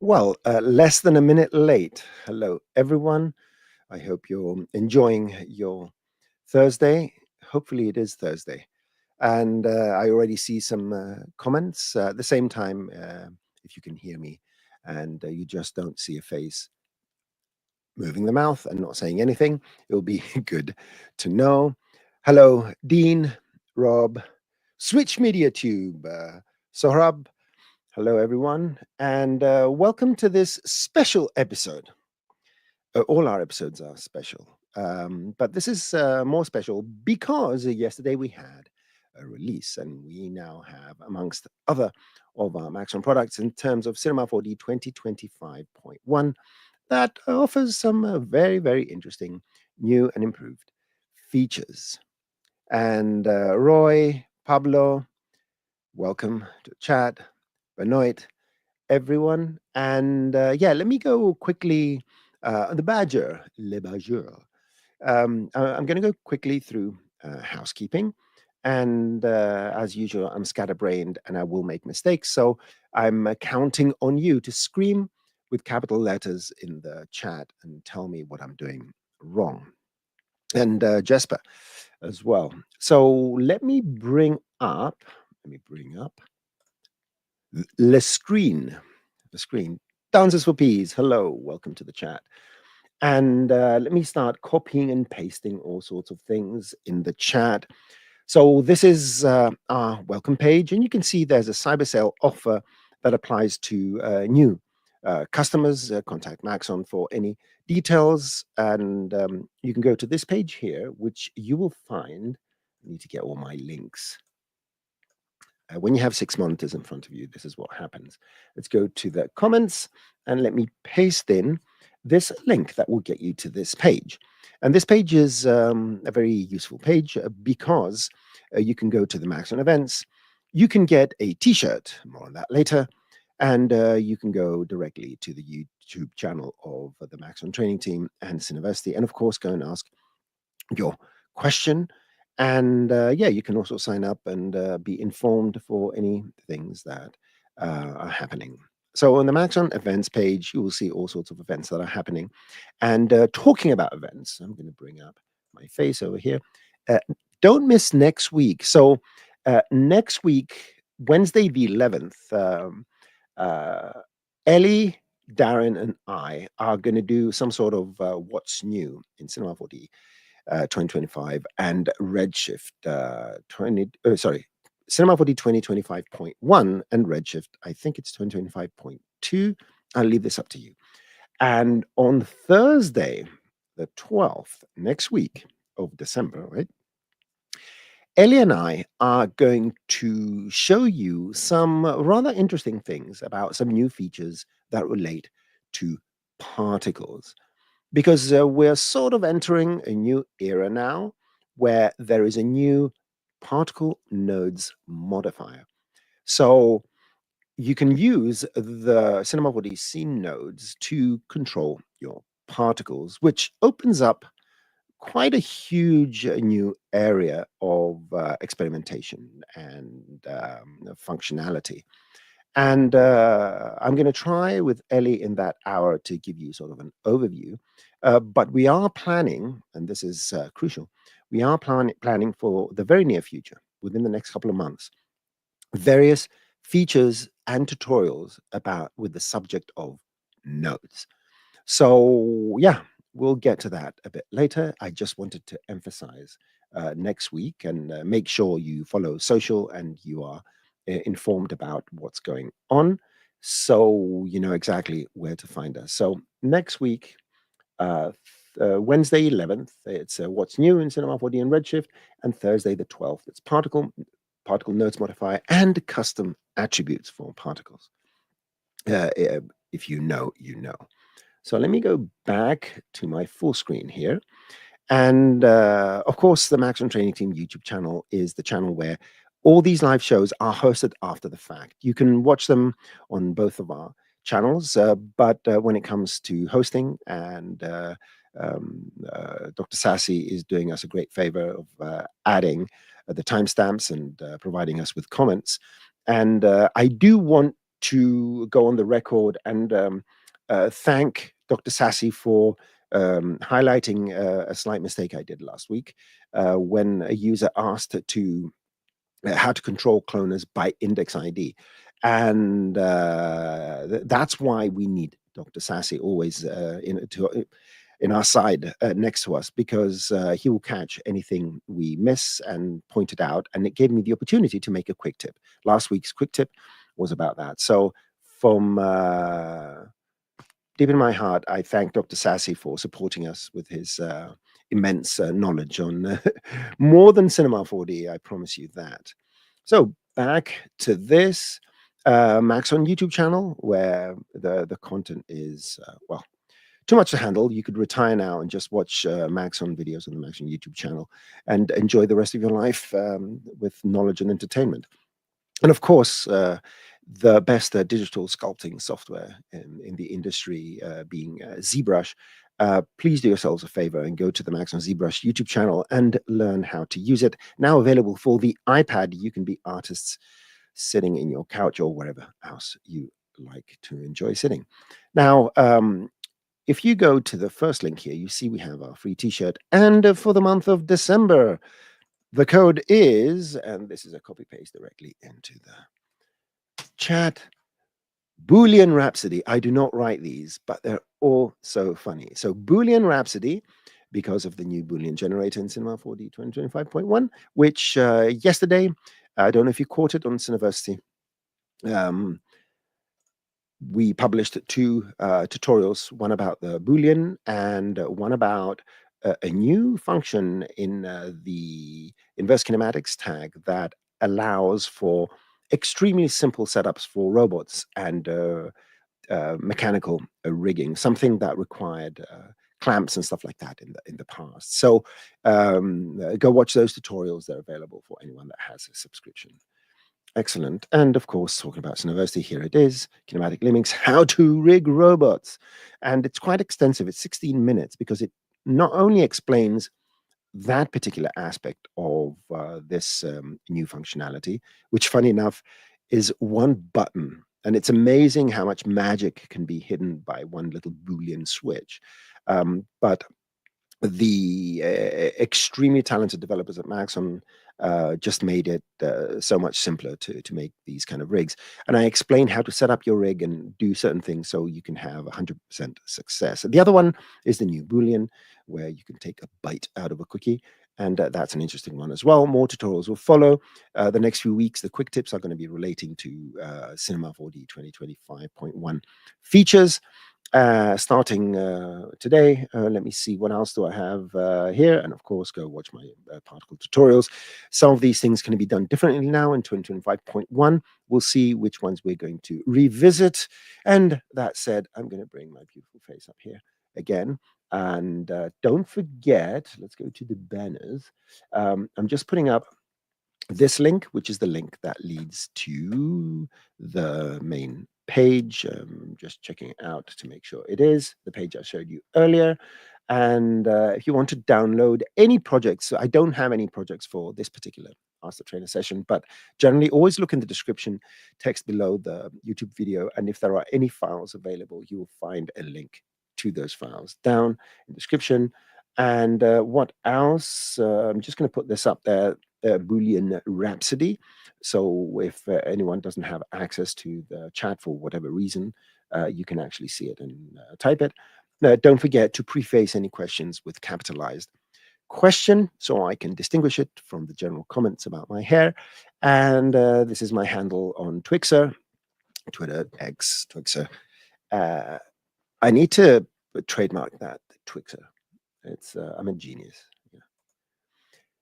Well, less than a minute late. Hello, everyone. I hope you're enjoying your Thursday. Hopefully, it is Thursday. And I already see some comments. At the same time, if you can hear me and you just don't see a face moving the mouth and not saying anything, it'll be good to know. Hello, Dean, Rob, Switch Media Tube, Sohrab. Hello, everyone, and welcome to this special episode. All our episodes are special, but this is more special because yesterday we had a release, and we now have, amongst other of our Maxon products, in terms of Cinema 4D 2025.1, that offers some very, very interesting new and improved features. And Roy, Pablo, welcome to the chat. Benoit, everyone. And yeah, let me go quickly. The Badger, Le Badger. I'm going to go quickly through housekeeping. And as usual, I'm scatterbrained and I will make mistakes. So I'm counting on you to scream with capital letters in the chat and tell me what I'm doing wrong. And Jesper as well. So let me bring up the screen. The screen. Dances for Peas. Hello, welcome to the chat. And let me start copying and pasting all sorts of things in the chat. So this is our welcome page, and you can see there's a cyber sale offer that applies to new customers. Contact Maxon for any details, and you can go to this page here, which you will find. I need to get all my links. When you have 6 monitors in front of you, this is what happens. Let's go to the comments and let me paste in this link that will get you to this page. And this page is a very useful page because you can go to the Maxon events, you can get a t-shirt, more on that later, and you can go directly to the YouTube channel of the Maxon training team and Cineversity, and of course go and ask your question. And yeah, you can also sign up and be informed for any things that are happening. So on the Maxon events page, you will see all sorts of events that are happening. And talking about events, I'm going to bring up my face over here. Don't miss next week. So next week, Wednesday the 11th, Ellie, Darren, and I are going to do some sort of what's new in Cinema 4D 2025 and Redshift Cinema 4D 2025.1 and Redshift, I think it's 2025.2. I'll leave this up to you. And on Thursday, the 12th, next week of December, right? Ellie and I are going to show you some rather interesting things about some new features that relate to particles, because we're sort of entering a new era now where there is a new particle nodes modifier. So you can use the Cinema 4D scene nodes to control your particles, which opens up quite a huge new area of experimentation and functionality. And I'm going to try with Ellie in that hour to give you sort of an overview. But we are planning, and this is crucial, we are planning for the very near future, within the next couple of months, various features and tutorials about with the subject of nodes. So yeah, we'll get to that a bit later. I just wanted to emphasize next week and make sure you follow social and you are informed about what's going on, so you know exactly where to find us. So next week, Wednesday 11th, it's what's new in Cinema 4D and Redshift, and Thursday the 12th, it's particle nodes modifier and custom attributes for particles. If you know, you know. So let me go back to my full screen here. And of course, the Maxon Training Team YouTube channel is the channel where all these live shows are hosted after the fact. You can watch them on both of our channels, but when it comes to hosting, and Dr. Sassy is doing us a great favor of adding the timestamps and providing us with comments. And I do want to go on the record and thank Dr. Sassy for highlighting a slight mistake I did last week when a user asked to how to control cloners by index ID. And that's why we need Dr. Sassy always in our side next to us, because he will catch anything we miss and point it out. And it gave me the opportunity to make a quick tip. Last week's quick tip was about that. So from deep in my heart, I thank Dr. Sassy for supporting us with his immense knowledge on more than Cinema 4D, I promise you that. So back to this Maxon YouTube channel, where the content is, well, too much to handle. You could retire now and just watch Maxon videos on the Maxon YouTube channel and enjoy the rest of your life with knowledge and entertainment. And of course, the best digital sculpting software in the industry being ZBrush. Please do yourselves a favor and go to the Maxon ZBrush YouTube channel and learn how to use it. Now available for the iPad. You can be artists sitting in your couch or wherever else you like to enjoy sitting. Now, if you go to the first link here, you see we have our free t-shirt. And for the month of December, the code is, and this is a copy paste directly into the chat, Boolean Rhapsody. I do not write these, but they're all so funny. So Boolean Rhapsody, because of the new Boolean generator in Cinema 4D 2025.1, which yesterday, I don't know if you caught it on Cineversity, we published two tutorials, one about the Boolean and one about a new function in the inverse kinematics tag that allows for extremely simple setups for robots and mechanical rigging, something that required clamps and stuff like that in the past. So go watch those tutorials. They're available for anyone that has a subscription. Excellent. And of course, talking about Cineversity, here it is, Kinematic Limbings, how to rig robots. And it's quite extensive. It's 16 minutes because it not only explains that particular aspect of this new functionality, which funny enough is one button. And it's amazing how much magic can be hidden by one little Boolean switch. But the extremely talented developers at Maxon just made it so much simpler to make these kind of rigs. And I explained how to set up your rig and do certain things so you can have 100% success. And the other one is the new Boolean, where you can take a bite out of a cookie. And that's an interesting one as well. More tutorials will follow. The next few weeks, the quick tips are going to be relating to Cinema 4D 2025.1 features. Starting today, let me see, what else do I have here? And of course, go watch my particle tutorials. Some of these things can be done differently now in 2025.1. We'll see which ones we're going to revisit. And that said, I'm going to bring my beautiful face up here again. And don't forget, let's go to the banners. I'm just putting up this link, which is the link that leads to the main page. Just checking it out to make sure it is the page I showed you earlier. And if you want to download any projects, I don't have any projects for this particular Master Trainer session, but generally always look in the description text below the YouTube video. And if there are any files available, you will find a link to those files down in the description. And what else? I'm just going to put this up there. Boolean Rhapsody. So if anyone doesn't have access to the chat for whatever reason, you can actually see it and type it. Don't forget to preface any questions with capitalized question so I can distinguish it from the general comments about my hair. And this is my handle on Twixer, Twitter, X, Twixer. I need to trademark that, Twixer. It's I'm a genius.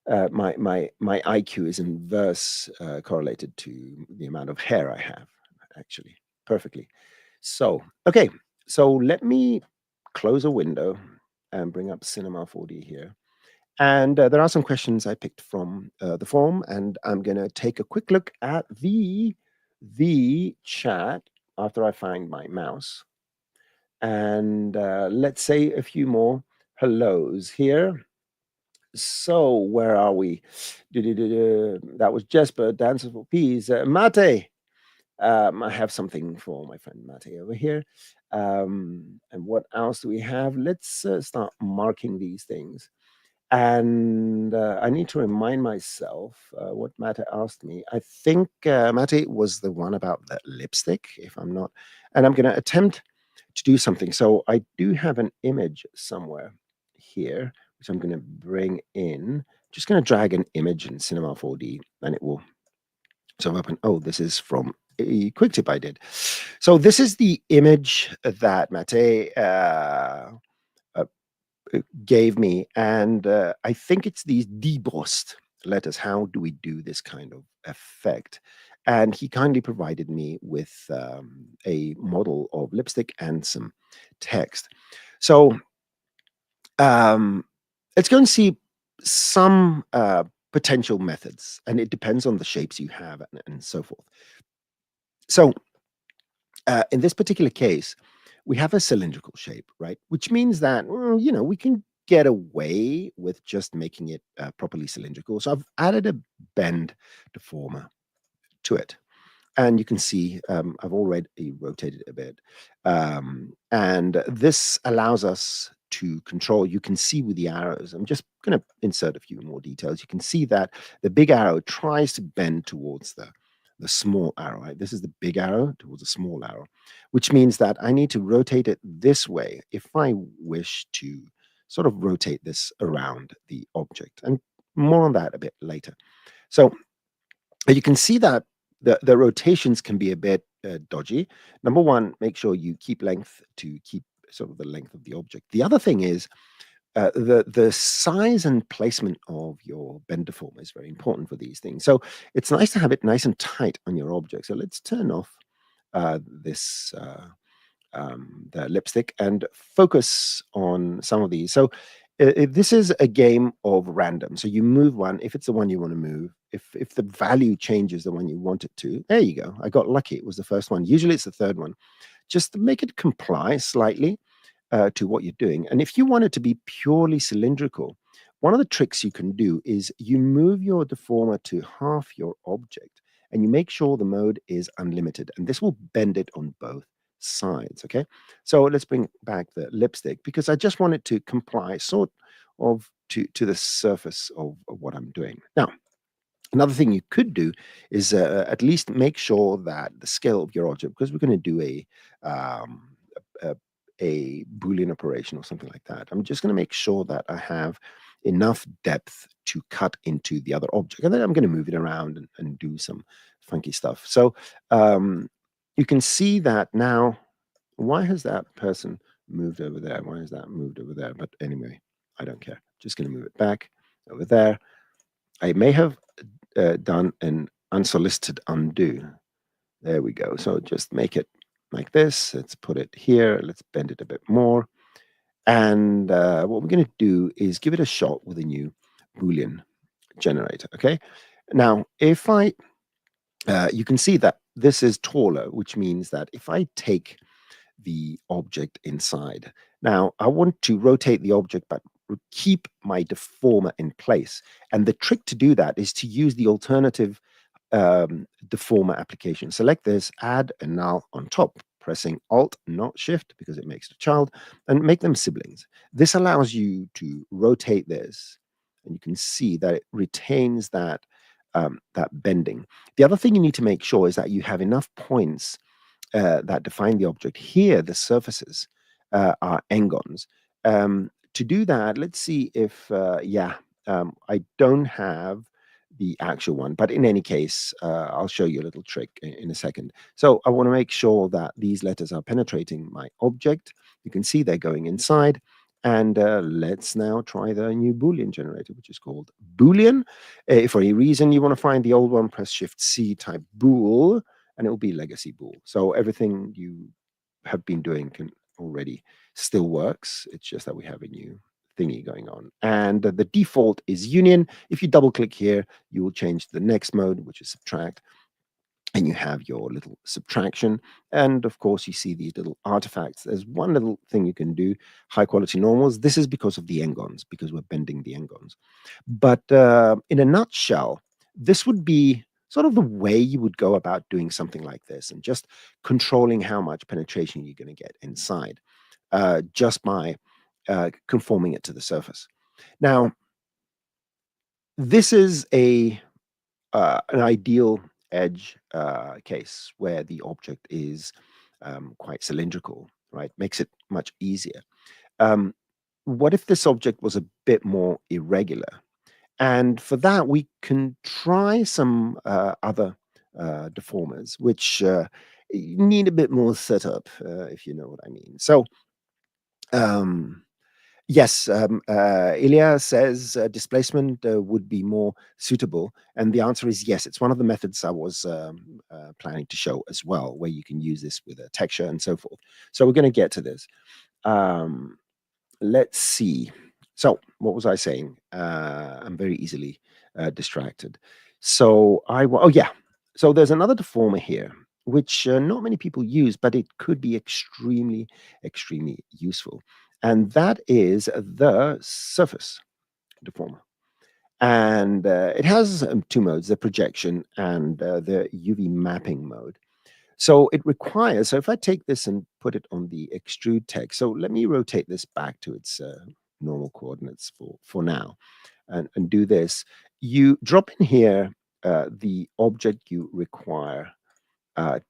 My IQ is inverse correlated to the amount of hair I have, actually, perfectly. So, okay, so let me close a window and bring up Cinema 4D here. And there are some questions I picked from the forum, and I'm going to take a quick look at the chat after I find my mouse. And let's say a few more hellos here. So where are we? That was Jesper, Dancer for Peas. Mate, I have something for my friend Mate over here. And what else do we have? Let's start marking these things. And I need to remind myself what Mate asked me. I think Mate was the one about the lipstick, if I'm not. And I'm going to attempt to do something. So I do have an image somewhere here, which I'm going to bring in. Just going to drag an image in Cinema 4D, and it will sort of open. Oh, this is from a quick tip I did. So this is the image that Mate uh, gave me, and I think it's these debossed letters. How do we do this kind of effect? And he kindly provided me with a model of lipstick and some text. So let's go and see some potential methods, and it depends on the shapes you have and so forth. So in this particular case, we have a cylindrical shape, right? Which means that, well, we can get away with just making it properly cylindrical. So I've added a bend deformer to it. And you can see I've already rotated it a bit. And this allows us to control. You can see with the arrows, I'm just going to insert a few more details. You can see that the big arrow tries to bend towards the small arrow. Right? This is the big arrow towards the small arrow, which means that I need to rotate it this way if I wish to sort of rotate this around the object. And more on that a bit later. So you can see that the rotations can be a bit dodgy. Number one, make sure you keep length to keep sort of the length of the object. The other thing is the size and placement of your bend deformer is very important for these things. So it's nice to have it nice and tight on your object. So let's turn off this the lipstick and focus on some of these. So this is a game of random. So you move one if it's the one you want to move. If the value changes the one you want it to, there you go. I got lucky. It was the first one. Usually it's the third one. Just make it comply slightly to what you're doing. And if you want it to be purely cylindrical, one of the tricks you can do is you move your deformer to half your object and you make sure the mode is unlimited. And this will bend it on both sides. Okay. So let's bring back the lipstick because I just want it to comply sort of to the surface of what I'm doing. Now, another thing you could do is at least make sure that the scale of your object, because we're going to do a, a Boolean operation or something like that. I'm just going to make sure that I have enough depth to cut into the other object. And then I'm going to move it around and do some funky stuff. So you can see that now. Why has that person moved over there? Why has that moved over there? But anyway, I don't care. Just going to move it back over there. I may have done an unsolicited undo. There we go. So just make it like this. Let's put it here. Let's bend it a bit more. And what we're going to do is give it a shot with a new Boolean generator. Okay. Now, if you can see that this is taller, which means that if I take the object inside. Now, I want to rotate the object, but keep my deformer in place. And the trick to do that is to use the alternative deformer application. Select this, add a null on top, pressing Alt, not Shift, because it makes it a child, and make them siblings. This allows you to rotate this, and you can see that it retains that bending. The other thing you need to make sure is that you have enough points that define the object. Here, the surfaces are n-gons. To do that, let's see if, I don't have the actual one, but in any case, I'll show you a little trick in a second. So I want to make sure that these letters are penetrating my object. You can see they're going inside. And let's now try the new Boolean generator, which is called Boolean. If for any reason you want to find the old one, press Shift-C, type bool, and it will be legacy bool. So everything you have been doing can already still works. It's just that we have a new thingy going on. And the default is union. If you double click here, you will change to the next mode, which is subtract. And you have your little subtraction. And of course, you see these little artifacts. There's one little thing you can do, high quality normals. This is because of the n-gons, because we're bending the n-gons. But in a nutshell, this would be sort of the way you would go about doing something like this and just controlling how much penetration you're going to get inside just by conforming it to the surface. Now, this is an ideal edge case where the object is quite cylindrical, right? Makes it much easier. Um, what if this object was a bit more irregular? And for that, we can try some other deformers, which need a bit more setup, if you know what I mean. So, um, yes, Ilya says displacement would be more suitable. And the answer is yes. It's one of the methods I was planning to show as well, where you can use this with a texture and so forth. So we're going to get to this. Um, let's see. So what was I saying? I'm very easily distracted. So oh yeah. So there's another deformer here, which not many people use, but it could be extremely, extremely useful. And that is the surface deformer. And it has two modes, the projection and the UV mapping mode. So it requires, so if I take this and put it on the extrude text, so let me rotate this back to its normal coordinates for now and do this. You drop in here the object you require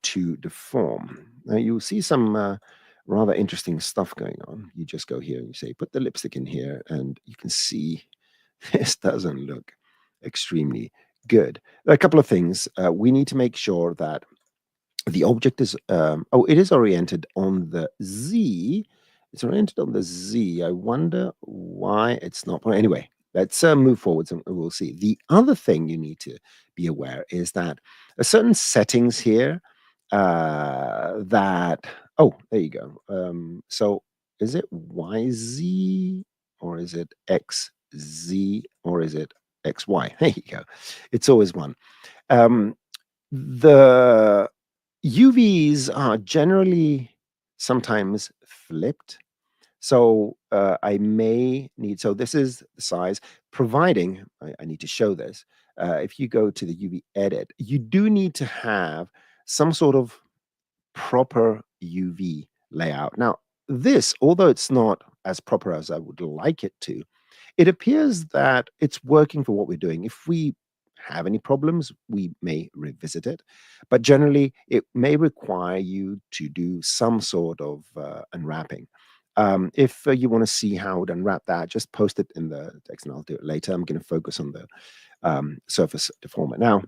to deform. Now you'll see some rather interesting stuff going on. You just go here and you say, put the lipstick in here, and you can see this doesn't look extremely good. There are a couple of things. We need to make sure that the object is, it is oriented on the Z. It's oriented on the Z. I wonder why it's not. Well, anyway, let's move forwards and we'll see. The other thing you need to be aware is that certain settings here that, oh, there you go. So is it YZ or is it XZ or is it XY? There you go. It's always one. The UVs are generally sometimes flipped. So I may need, so this is the size, providing, I need to show this. If you go to the UV edit, you do need to have some sort of proper UV layout. Now, this, although it's not as proper as I would like it to, it appears that it's working for what we're doing. If we have any problems, we may revisit it. But generally, it may require you to do some sort of unwrapping. If you want to see how to unwrap that, just post it in the text and I'll do it later. I'm going to focus on the surface deformer. Now,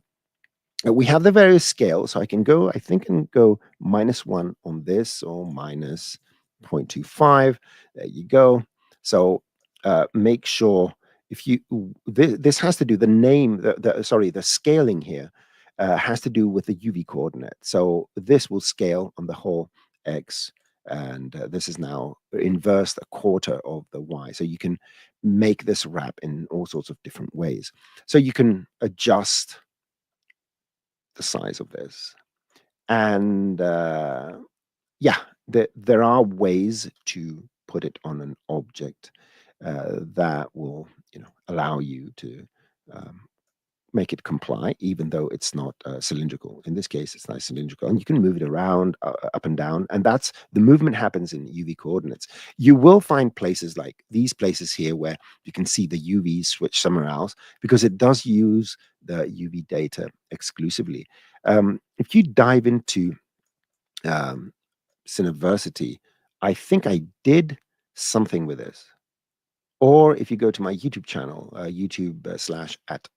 we have the various scales. So I can go, I think I can go -1 on this or minus 0.25. There you go. So make sure if you, this has to do the name, sorry, the scaling here has to do with the UV coordinate. So this will scale on the whole X, and this is now inversed a quarter of the Y. So you can make this wrap in all sorts of different ways. So you can adjust the size of this. And yeah, there are ways to put it on an object that will, allow you to make it comply, even though it's not cylindrical. In this case, it's not cylindrical, and you can move it around, up and down, and that's the movement happens in UV coordinates. You will find places like these places here where you can see the UV switch somewhere else because it does use the UV data exclusively. If you dive into Cineversity, I think I did something with this. Or if you go to my YouTube channel, YouTube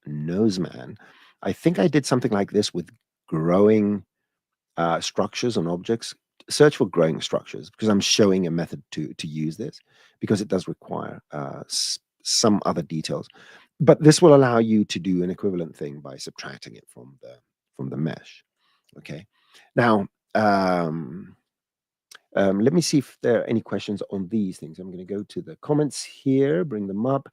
/@Noseman, I think I did something like this with growing structures on objects. Search for growing structures because I'm showing a method to use this because it does require some other details. But this will allow you to do an equivalent thing by subtracting it from the mesh. Okay. Now, let me see if there are any questions on these things. I'm going to go to the comments here, bring them up,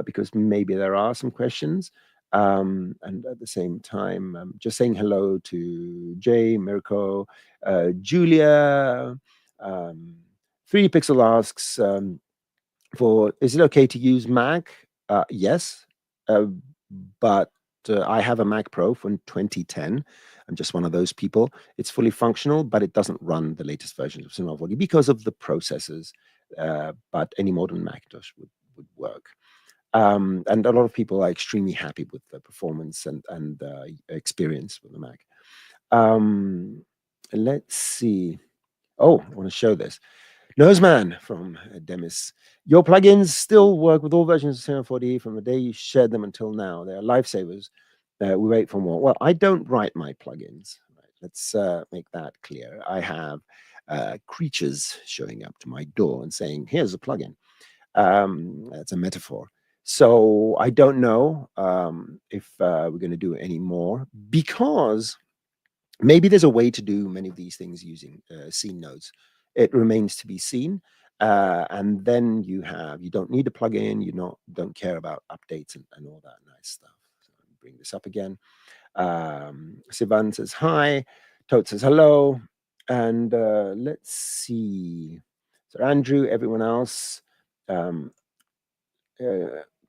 because maybe there are some questions. And at the same time, just saying hello to Jay, Mirko, Julia. 3D Pixel asks, is it okay to use Mac? Yes, but I have a Mac Pro from 2010. I'm just one of those people. It's fully functional, but it doesn't run the latest versions of Cinema 4D because of the processors. But any modern Macintosh would work. And a lot of people are extremely happy with the performance and experience with the Mac. Let's see. Oh, I want to show this. Noseman from Demis. Your plugins still work with all versions of Cinema 4D from the day you shared them until now. They are lifesavers. We wait for more. Well, I don't write my plugins. Right? Let's make that clear. I have creatures showing up to my door and saying, here's a plugin. That's a metaphor. So I don't know if we're going to do any more, because maybe there's a way to do many of these things using scene nodes. It remains to be seen. And then you don't need a plugin. You don't care about updates and all that nice stuff. So let me bring this up again. Sivan says hi. Tote says hello. And let's see. So Andrew, everyone else.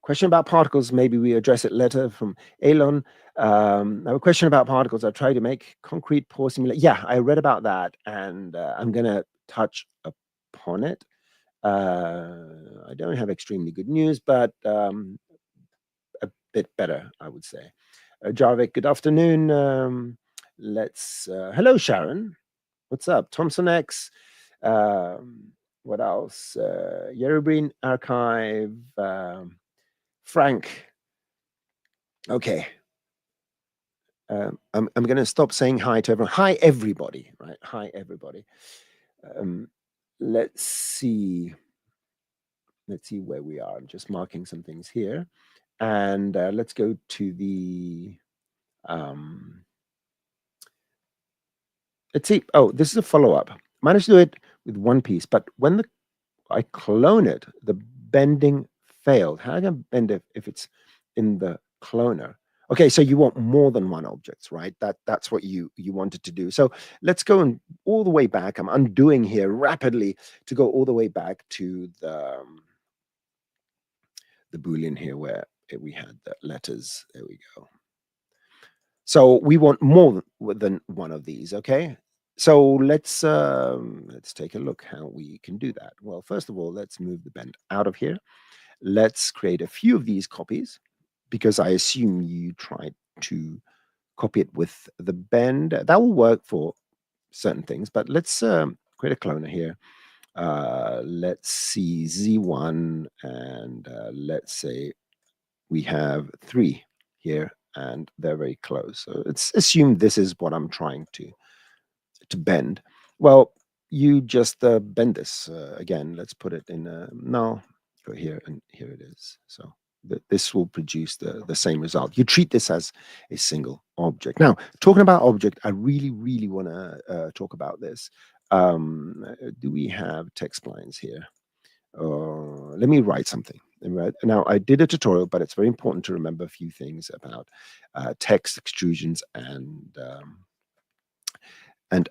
Question about particles. Maybe we address it later from Elon. I have a question about particles. I try to make concrete pore simulation. Yeah, I read about that, and I'm going to touch upon it. I don't have extremely good news, but a bit better, I would say. Jarvik, good afternoon. Hello, Sharon. What's up? Thompson X. What else? Yerubreen Archive. Frank. Okay. I'm going to stop saying hi to everyone. Hi, everybody. Right? Hi, everybody. Let's see. Let's see where we are. I'm just marking some things here. And let's go to the... let's see. Oh, this is a follow-up. Managed to do it with one piece, but when I clone it, the bending failed. How can I bend it if it's in the cloner? Okay, so you want more than one object, right? That's what you wanted to do. So let's go all the way back. I'm undoing here rapidly to go all the way back to the Boolean here where we had the letters. There we go. So we want more than one of these, okay? So let's take a look how we can do that. Well, first of all, let's move the bend out of here. Let's create a few of these copies, because I assume you tried to copy it with the bend. That will work for certain things, but let's create a cloner here. Let's see Z1, and let's say we have 3 here, and they're very close. So let's assume this is what I'm trying to bend. Well, you just bend this again. Let's put it in null. Go here, and here it is. So this will produce the same result. You treat this as a single object. Now, talking about object, I really, really want to talk about this. Do we have text splines here? Let me write something. Now, I did a tutorial, but it's very important to remember a few things about text extrusions and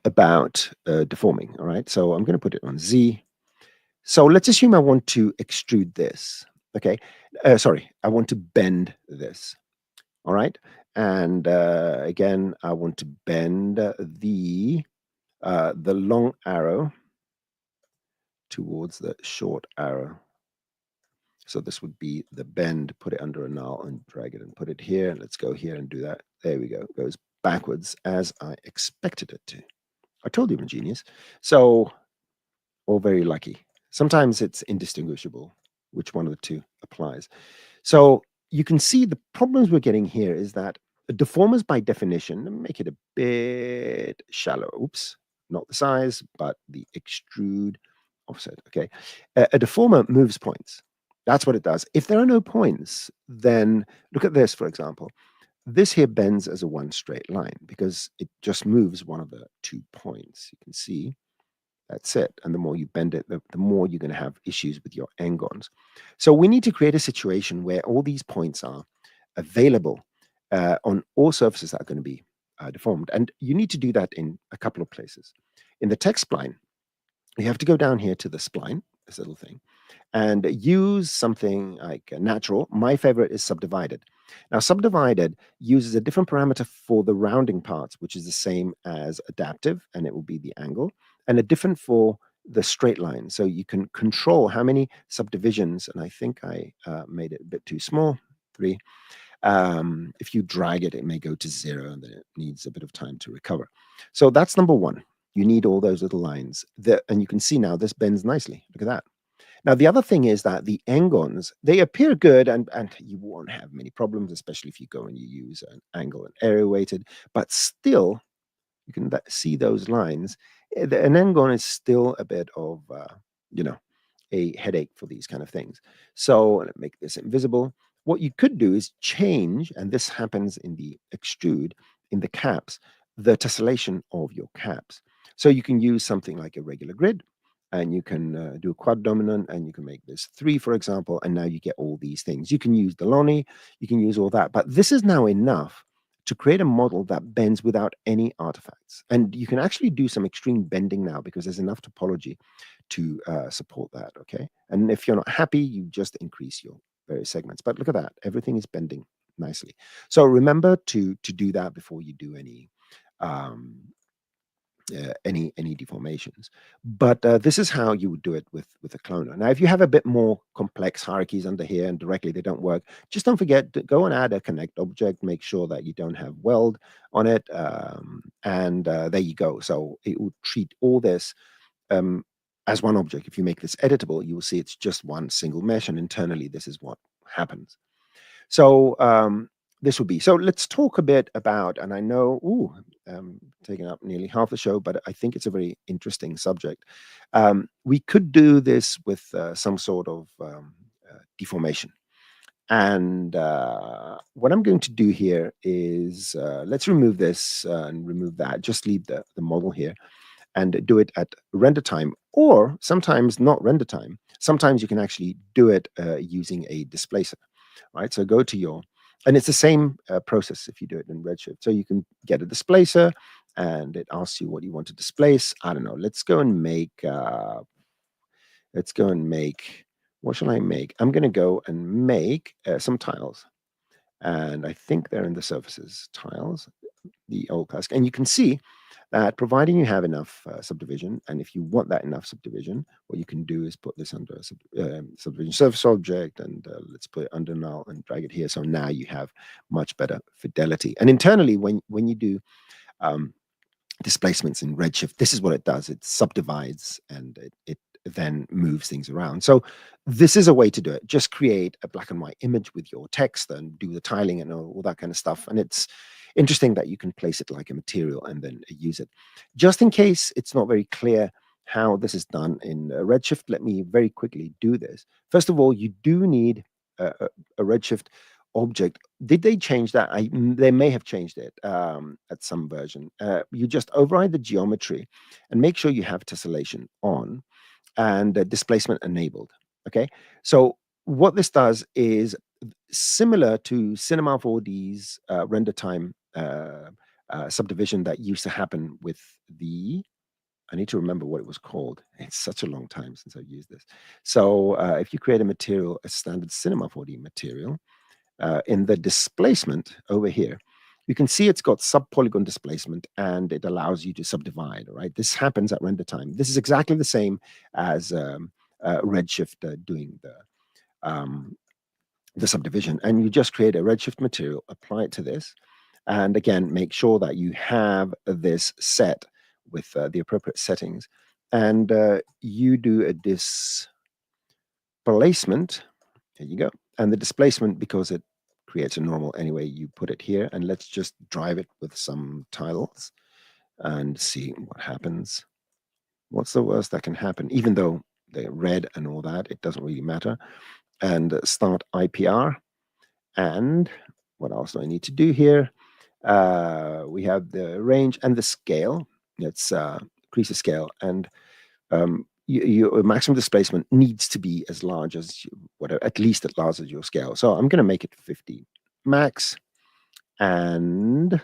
about deforming. All right, so I'm going to put it on Z. So let's assume I want to extrude this. Okay, sorry, I want to bend this. All right, and again, I want to bend the long arrow towards the short arrow. So this would be the bend. Put it under a null and drag it and put it here. Let's go here and do that. There we go. It goes backwards as I expected it to. I told you I'm a genius. So, or very lucky. Sometimes it's indistinguishable which one of the two applies. So you can see the problems we're getting here is that deformers by definition make it a bit shallow. Oops, not the size, but the extrude offset. Okay, a deformer moves points. That's what it does. If there are no points, then look at this, for example. This here bends as a one straight line because it just moves one of the 2 points. You can see that's it. And the more you bend it, the more you're going to have issues with your n-gons. So we need to create a situation where all these points are available on all surfaces that are going to be deformed. And you need to do that in a couple of places. In the text spline, you have to go down here to the spline, this little thing, and use something like natural. My favorite is subdivided. Now, subdivided uses a different parameter for the rounding parts, which is the same as adaptive, and it will be the angle, and a different for the straight line. So you can control how many subdivisions, and I think I made it a bit too small, 3. If you drag it, it may go to 0, and then it needs a bit of time to recover. So that's number 1. You need all those little lines. And you can see now this bends nicely. Look at that. Now, the other thing is that the n-gons, they appear good, and you won't have many problems, especially if you go and you use an angle and area weighted, but still, you can see those lines. An n-gon is still a bit of, you know, a headache for these kind of things. So make this invisible. What you could do is change, and this happens in the extrude, in the caps, the tessellation of your caps. So you can use something like a regular grid, and you can do a quad dominant, and you can make this 3, for example, and now you get all these things. You can use Delony, you can use all that, but this is now enough to create a model that bends without any artifacts. And you can actually do some extreme bending now because there's enough topology to support that, okay? And if you're not happy, you just increase your various segments. But look at that, everything is bending nicely. So remember to do that before you do any deformations. But this is how you would do it with a cloner. Now, if you have a bit more complex hierarchies under here and directly they don't work, just don't forget to go and add a connect object, make sure that you don't have weld on it, and there you go. So it will treat all this as one object. If you make this editable, you will see it's just one single mesh, and internally this is what happens. So this will be. So let's talk a bit about, and I know, taking up nearly half the show, but I think it's a very interesting subject. We could do this with some sort of deformation. And what I'm going to do here is let's remove this and remove that. Just leave the model here and do it at render time, or sometimes not render time. Sometimes you can actually do it using a displacer, right? So go to your, and it's the same process if you do it in Redshift. So you can get a displacer, and it asks you what you want to displace. I don't know. Let's go and make. What shall I make? I'm going to go and make some tiles, and I think they're in the surfaces tiles, the old class. And you can see that providing you have enough subdivision, and if you want that enough subdivision, what you can do is put this under a subdivision surface object, and let's put it under null and drag it here. So now you have much better fidelity. And internally, when you do displacements in Redshift, this is what it does. It subdivides, and it then moves things around. So this is a way to do it. Just create a black and white image with your text and do the tiling and all that kind of stuff. And it's interesting that you can place it like a material and then use it. Just in case it's not very clear how this is done in Redshift, let me very quickly do this. First of all, you do need a Redshift object. Did they change that? They may have changed it at some version. You just override the geometry and make sure you have tessellation on and displacement enabled. Okay, so what this does is similar to Cinema 4D's render time subdivision that used to happen with the, I need to remember what it was called. It's such a long time since I've used this. So if you create a material, a standard Cinema 4D material, in the displacement over here, you can see it's got sub-polygon displacement, and it allows you to subdivide, right? This happens at render time. This is exactly the same as Redshift doing the subdivision. And you just create a Redshift material, apply it to this, and again, make sure that you have this set with the appropriate settings, and you do a displacement. There you go. And the displacement, because it creates a normal anyway, you put it here, and let's just drive it with some tiles and see what happens. What's the worst that can happen? Even though they're red and all that, it doesn't really matter. And start IPR. And what else do I need to do here? We have the range and the scale. Let's increase the scale, and your maximum displacement needs to be as large as whatever, at least as large as your scale. So I'm going to make it 50 max. And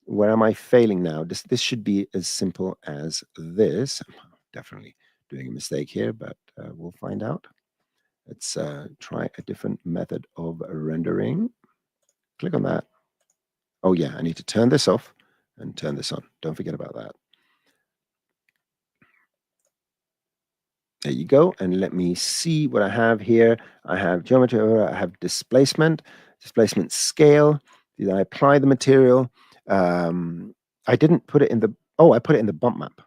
where am I failing now? This should be as simple as this. I'm definitely doing a mistake here, but we'll find out. Let's try a different method of rendering. Click on that. Oh yeah, I need to turn this off and turn this on. Don't forget about that. There you go. And let me see what I have here. I have geometry, I have displacement, displacement scale. Did I apply the material? I didn't put it in the, oh, I put it in the bump map.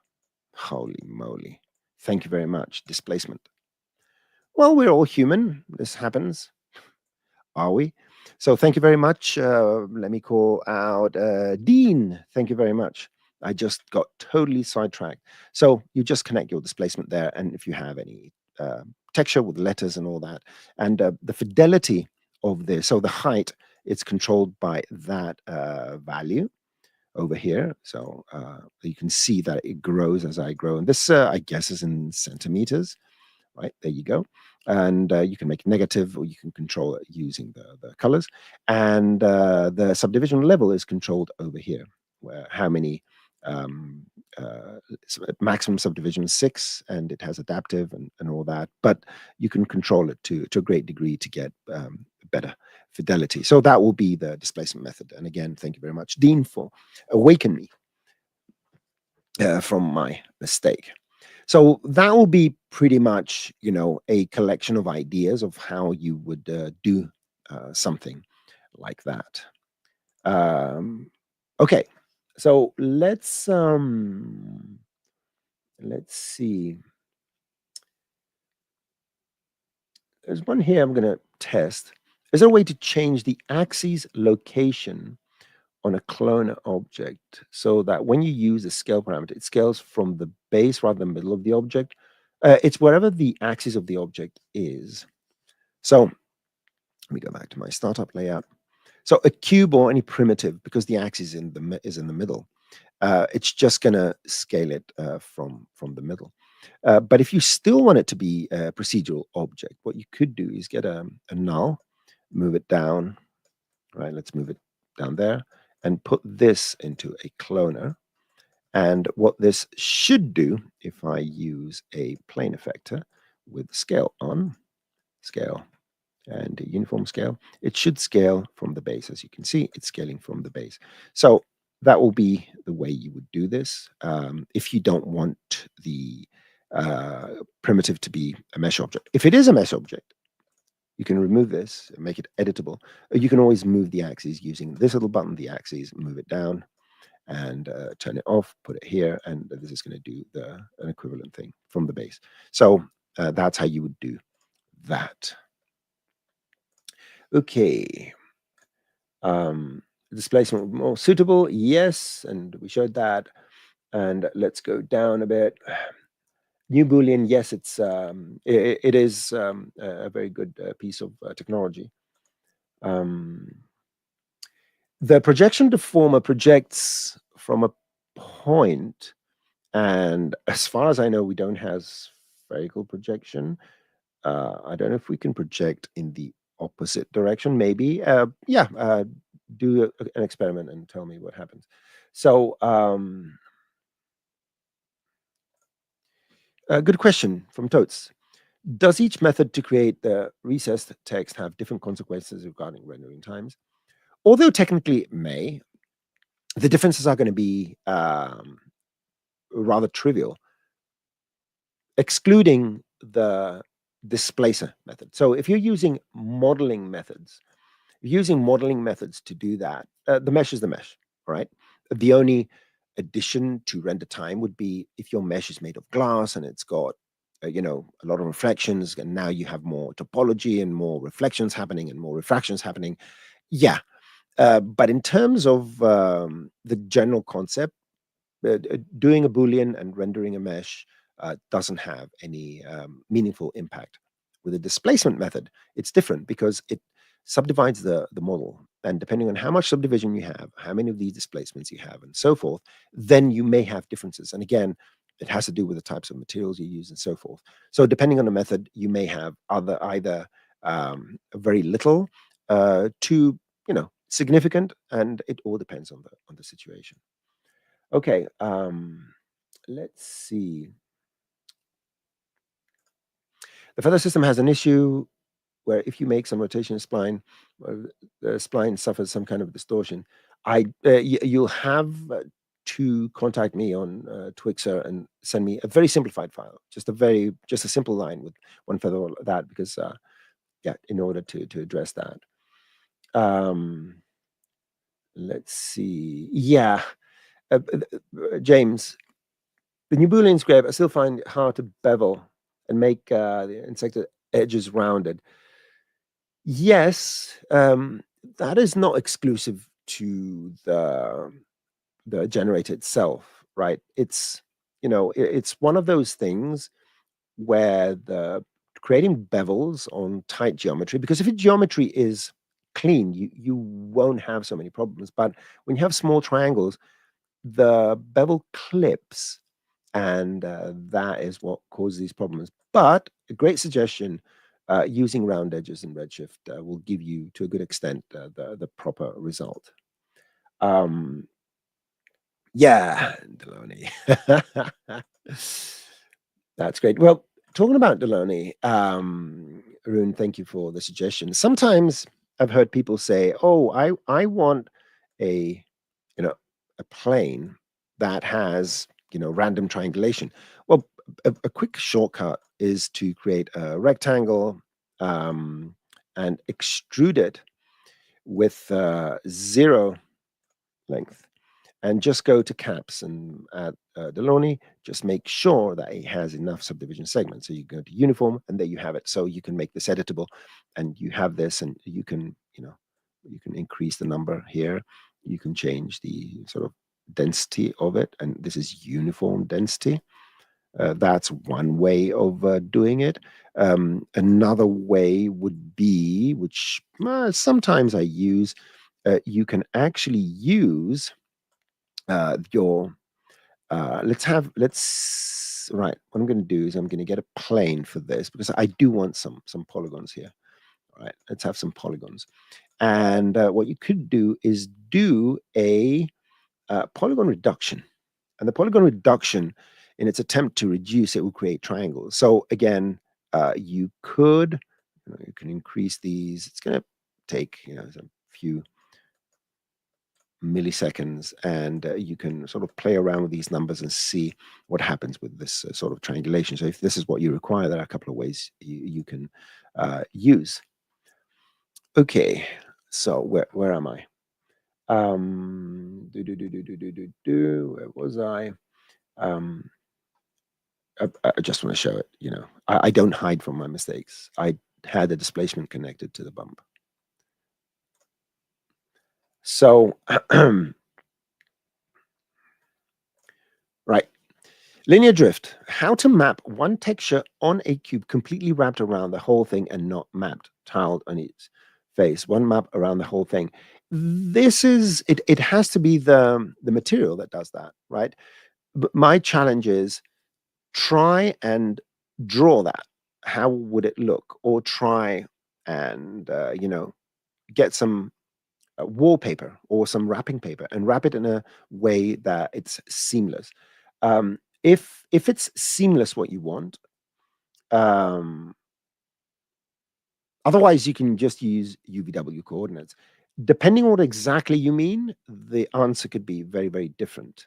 Holy moly. Thank you very much. Displacement. Well, we're all human. This happens. Are we? So thank you very much. Let me call out Dean. Thank you very much. I just got totally sidetracked. So you just connect your displacement there, and if you have any texture with letters and all that, and the fidelity of this, so the height, it's controlled by that value over here. So you can see that it grows as I grow, and this I guess is in centimeters. Right, there you go. And you can make it negative or you can control it using the colors. And the subdivision level is controlled over here, where how many um, maximum subdivision is 6, and it has adaptive and all that. But you can control it to a great degree to get better fidelity. So that will be the displacement method. And again, thank you very much, Dean, for awakening me from my mistake. So that will be pretty much, a collection of ideas of how you would do something like that. Okay, so let's see. There's one here I'm going to test. Is there a way to change the axis location on a clone object so that when you use a scale parameter, it scales from the base rather than the middle of the object? It's wherever the axis of the object is. So let me go back to my startup layout. So a cube or any primitive, because the axis is in the middle, it's just going to scale it from the middle. But if you still want it to be a procedural object, what you could do is get a null, move it down, right? Let's move it down there and put this into a cloner. And what this should do, if I use a plane effector with scale on, scale, and a uniform scale, it should scale from the base. As you can see, it's scaling from the base. So that will be the way you would do this. If you don't want the primitive to be a mesh object. If it is a mesh object, you can remove this and make it editable. You can always move the axes using this little button, the axes, move it down and turn it off, put it here, and this is going to do an equivalent thing from the base. So that's how you would do that. Okay. Displacement more suitable, yes, and we showed that. And let's go down a bit. New Boolean, yes, it is a very good piece of technology. The projection deformer projects from a point, and as far as I know, we don't have spherical projection. I don't know if we can project in the opposite direction. Maybe, yeah. Do an experiment and tell me what happens. So, good question from Totes. Does each method to create the recessed text have different consequences regarding rendering times? Although technically it may, the differences are going to be rather trivial, excluding the displacer method. So if you're using modeling methods, to do that, the mesh is the mesh, right? The only addition to render time would be if your mesh is made of glass and it's got a lot of reflections, and now you have more topology and more reflections happening and more refractions happening. Yeah, but in terms of the general concept, doing a Boolean and rendering a mesh doesn't have any meaningful impact. With a displacement method, it's different because it subdivides the model. And depending on how much subdivision you have, how many of these displacements you have, and so forth, then you may have differences. And again, it has to do with the types of materials you use and so forth. So depending on the method, you may have either very little to significant, and it all depends on the situation. Okay, let's see. The feather system has an issue where if you make some rotation spline, the spline suffers some kind of distortion, you'll have to contact me on Twixer and send me a very simplified file, just a simple line with one feather all that, because yeah, in order to address that. Let's see. Yeah, James, the new Boolean script, I still find it hard to bevel and make the intersected edges rounded. Yes, that is not exclusive to the generator itself, right? It's it's one of those things where the creating bevels on tight geometry, because if your geometry is clean, you won't have so many problems. But when you have small triangles, the bevel clips, and that is what causes these problems. But a great suggestion, using round edges in Redshift will give you, to a good extent, the proper result. Yeah, Deloni. That's great. Well, talking about Deloni, Arun, thank you for the suggestion. Sometimes I've heard people say, "Oh, I want a a plane that has random triangulation." Well, a quick shortcut is to create a rectangle and extrude it with 0 length, and just go to caps and add Deloni. Just make sure that it has enough subdivision segments. So you go to uniform, and there you have it. So you can make this editable, and you have this, and you can you can increase the number here. You can change the sort of density of it, and this is uniform density. That's one way of doing it. Another way would be, which sometimes I use, you can actually use your right, what I'm going to do is I'm going to get a plane for this, because I do want some polygons here. All right, let's have some polygons. And what you could do is do a polygon reduction. And the polygon reduction, in its attempt to reduce it, will create triangles. So again, you could you can increase these. It's going to take a few milliseconds, and you can sort of play around with these numbers and see what happens with this sort of triangulation. So if this is what you require, there are a couple of ways you can use. Okay, so where am I? Where was I? I just want to show it. I don't hide from my mistakes. I had the displacement connected to the bump. So right, linear drift. How to map one texture on a cube completely wrapped around the whole thing and not mapped, tiled on its face. One map around the whole thing. This is it. It has to be the material that does that, right? But my challenge is, try and draw that. How would it look? Or try and get some wallpaper or some wrapping paper and wrap it in a way that it's seamless. If it's seamless what you want, otherwise you can just use UVW coordinates. Depending on what exactly you mean, the answer could be very, very different.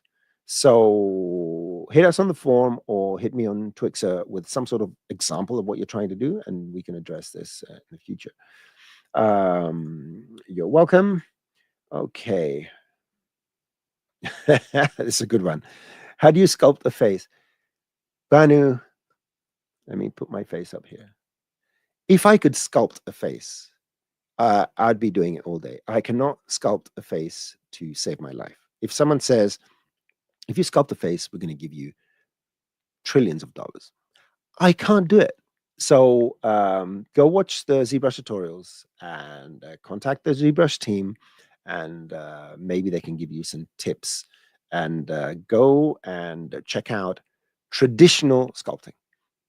So hit us on the forum or hit me on Twixer with some sort of example of what you're trying to do, and we can address this in the future. You're welcome. Okay. This is a good one. How do you sculpt the face? Banu, let me put my face up here. If I could sculpt a face, I'd be doing it all day. I cannot sculpt a face to save my life. If someone says, if you sculpt a face, we're going to give you trillions of dollars, I can't do it. So go watch the ZBrush tutorials and contact the ZBrush team, and maybe they can give you some tips. And go and check out traditional sculpting.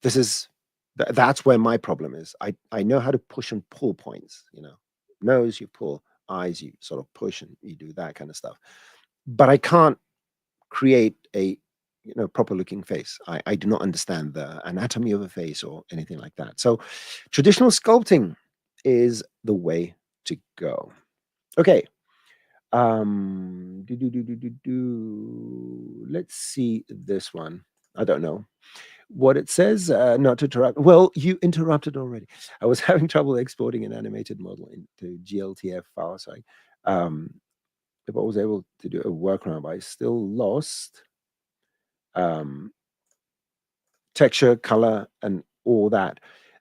That's where my problem is. I know how to push and pull points. Nose you pull, eyes you sort of push, and you do that kind of stuff. But I can't create a proper looking face. I do not understand the anatomy of a face or anything like that. So traditional sculpting is the way to go. Okay. Let's see this one. I don't know what it says. Not to interrupt. Well, you interrupted already. I was having trouble exporting an animated model into GLTF file. So if I was able to do a workaround, but I still lost texture, color, and all that.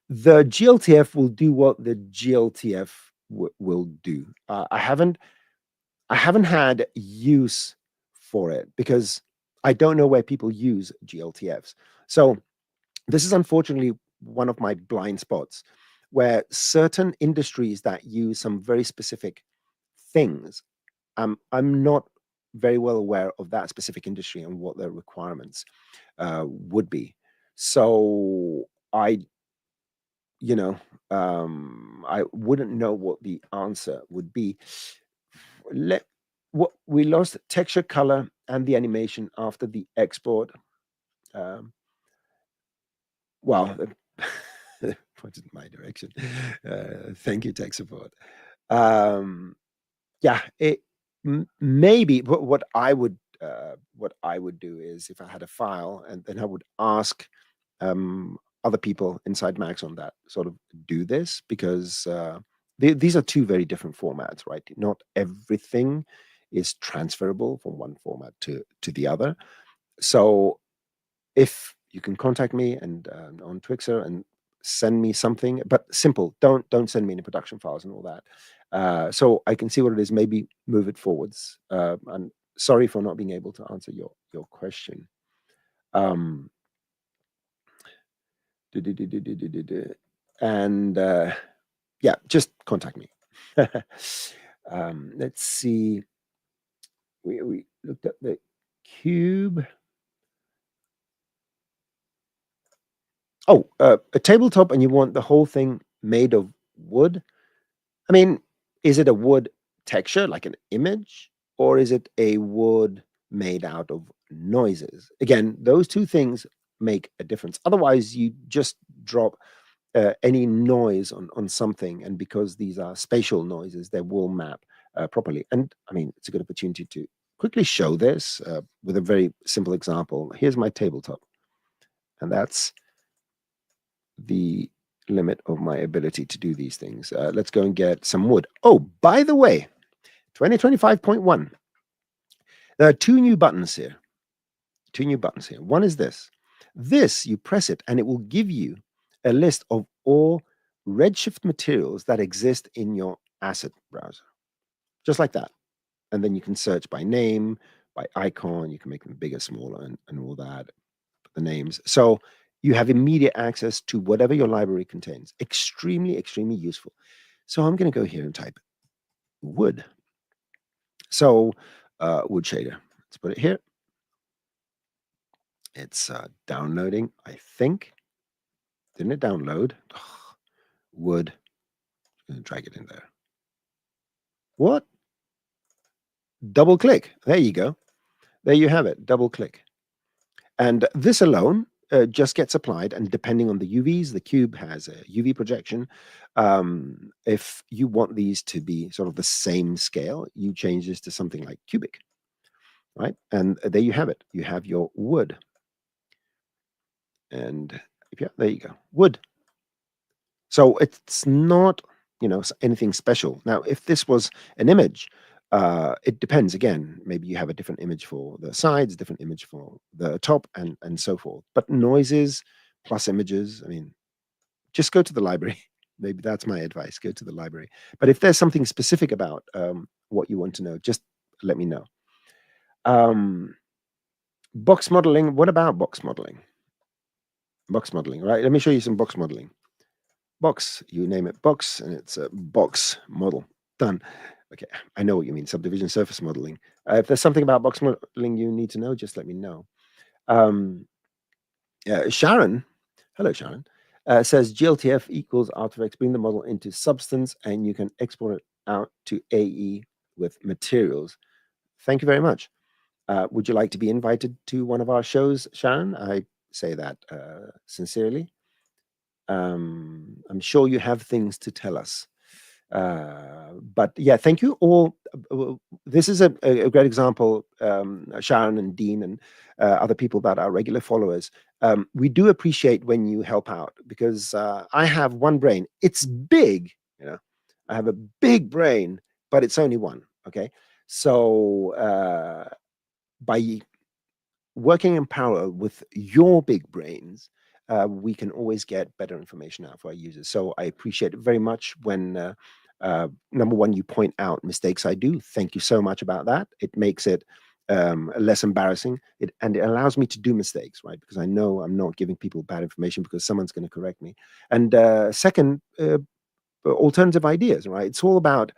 The GLTF will do what the GLTF will do. I haven't had use for it because I don't know where people use GLTFs. So this is unfortunately one of my blind spots, where certain industries that use some very specific things, I'm not very well aware of that specific industry and what their requirements would be. So I, I wouldn't know what the answer would be. What we lost texture, color, and the animation after the export. Um, well, pointed in my direction. Thank you, tech support. Yeah, it maybe. But what I would do is, if I had a file, and then I would ask other people inside Maxon that sort of do this, because these are two very different formats, right? Not everything is transferable from one format to the other. So if you can contact me and on Twixer and send me something, but simple. Don't send me any production files and all that. So I can see what it is. Maybe move it forwards. I'm sorry for not being able to answer your question. Um, and yeah, just contact me. Let's see. We looked at the cube. Oh, a tabletop, and you want the whole thing made of wood? I mean, is it a wood texture, like an image, or is it a wood made out of noises? Again, those two things make a difference. Otherwise, you just drop any noise on something, and because these are spatial noises, they will map properly. And I mean, it's a good opportunity to quickly show this with a very simple example. Here's my tabletop, and that's the limit of my ability to do these things. Let's go and get some wood. Oh, by the way, 2025.1. There are two new buttons here. Two new buttons here. One is this. This, you press it, and it will give you a list of all Redshift materials that exist in your asset browser. Just like that. And then you can search by name, by icon. You can make them bigger, smaller, and all that. The names. So you have immediate access to whatever your library contains. Extremely, extremely useful. So I'm going to go here and type wood. So wood shader. Let's put it here. It's downloading, I think. Didn't it download? Oh, wood. I'm going to drag it in there. What? Double click. There you go. There you have it. Double click. And this alone just gets applied. And depending on the UVs, the cube has a UV projection. If you want these to be sort of the same scale, you change this to something like cubic, right? And there you have it. You have your wood. And yeah, there you go. Wood. So it's not, anything special. Now, if this was an image, it depends. Again, maybe you have a different image for the sides, different image for the top, and so forth. But noises plus images, I mean, just go to the library. Maybe that's my advice. Go to the library. But if there's something specific about what you want to know, just let me know. Box modeling. What about box modeling? Box modeling, right? Let me show you some box modeling. Box, you name it box, and it's a box model. Done. Okay, I know what you mean, subdivision surface modeling. If there's something about box modeling you need to know, just let me know. Sharon, hello Sharon, says GLTF equals artifacts, bring the model into substance, and you can export it out to AE with materials. Thank you very much. Would you like to be invited to one of our shows, Sharon? I say that sincerely. I'm sure you have things to tell us. But yeah, thank you all. This is a great example, Sharon and Dean and other people that are regular followers. We do appreciate when you help out, because I have one brain. It's big, you know. I have a big brain, but it's only one. Okay, so by working in parallel with your big brains, we can always get better information out for our users. So I appreciate it very much when, number one, you point out mistakes I do. Thank you so much about that. It makes it less embarrassing, and it allows me to do mistakes, right? Because I know I'm not giving people bad information because someone's going to correct me. And second, alternative ideas, right? It's all about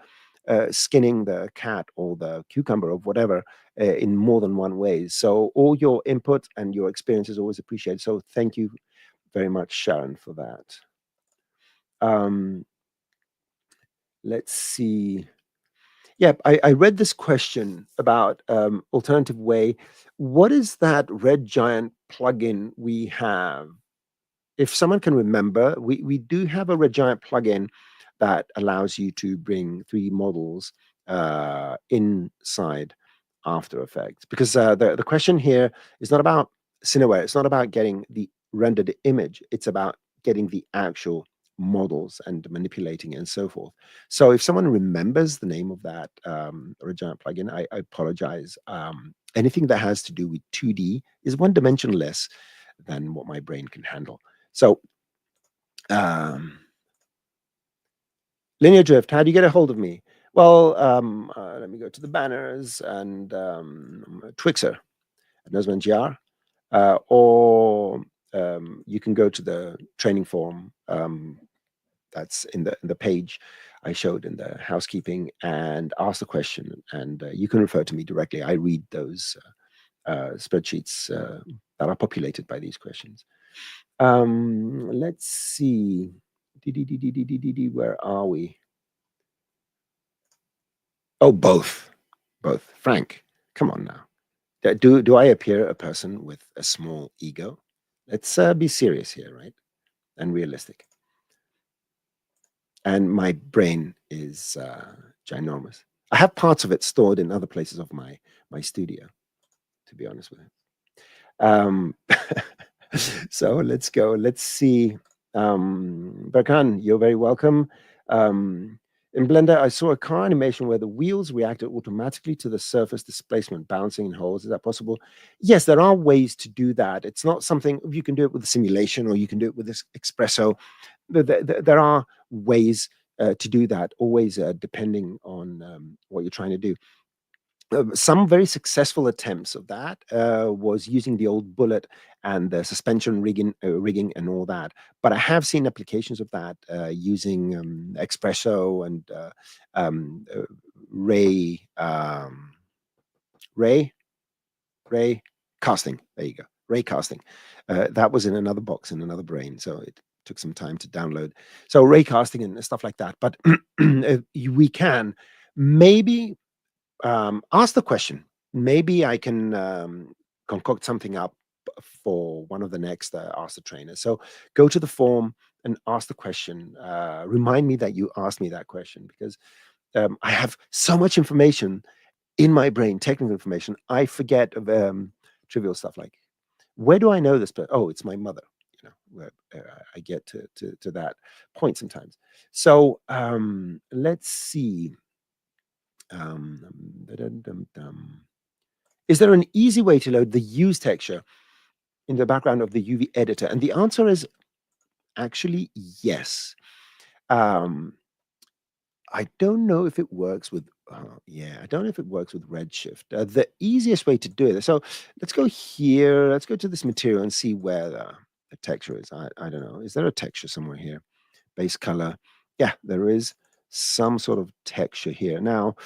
skinning the cat or the cucumber or whatever in more than one way. So all your input and your experience is always appreciated. So thank you very much, Sharon, for that. Let's see. Yeah, I read this question about alternative way. What is that Red Giant plugin we have? If someone can remember, we do have a Red Giant plugin that allows you to bring 3D models inside After Effects. Because the question here is not about Cineware. It's not about getting the rendered image. It's about getting the actual models and manipulating it and so forth. So if someone remembers the name of that Red Giant plugin, I apologize. Anything that has to do with 2D is one dimension less than what my brain can handle. So, linear drift, how do you get a hold of me? Well, let me go to the banners and Twixer at Noseman GR, or you can go to the training forum that's in the page I showed in the housekeeping and ask the question, and you can refer to me directly. I read those spreadsheets that are populated by these questions. Let's see. Where are we? Oh, both. Both. Frank, come on now. Do I appear a person with a small ego? Let's be serious here, right? And realistic. And my brain is ginormous. I have parts of it stored in other places of my studio, to be honest with you. So let's go. Let's see. Berkan, you're very welcome. In Blender, I saw a car animation where the wheels reacted automatically to the surface displacement, bouncing in holes. Is that possible? Yes, there are ways to do that. It's not something you can do it with a simulation, or you can do it with this Espresso. There are ways to do that, always depending on what you're trying to do. Some very successful attempts of that was using the old bullet and the suspension rigging and all that. But I have seen applications of that using Espresso and ray casting. There you go, ray casting. That was in another box in another brain, so it took some time to download. So ray casting and stuff like that. But we can maybe ask the question. Maybe I can concoct something up for one of the next Ask the Trainer. So go to the form and ask the question. Remind me that you asked me that question, because I have so much information in my brain, technical information. I forget of trivial stuff like, where do I know this? But oh, it's my mother. You know, where I get to that point sometimes. So let's see. Is there an easy way to load the use texture in the background of the UV editor? And the answer is actually yes. I don't know if it works with, I don't know if it works with Redshift. The easiest way to do it. So let's go here. Let's go to this material and see where the texture is. I don't know. Is there a texture somewhere here? Base color. Yeah, there is some sort of texture here. Now,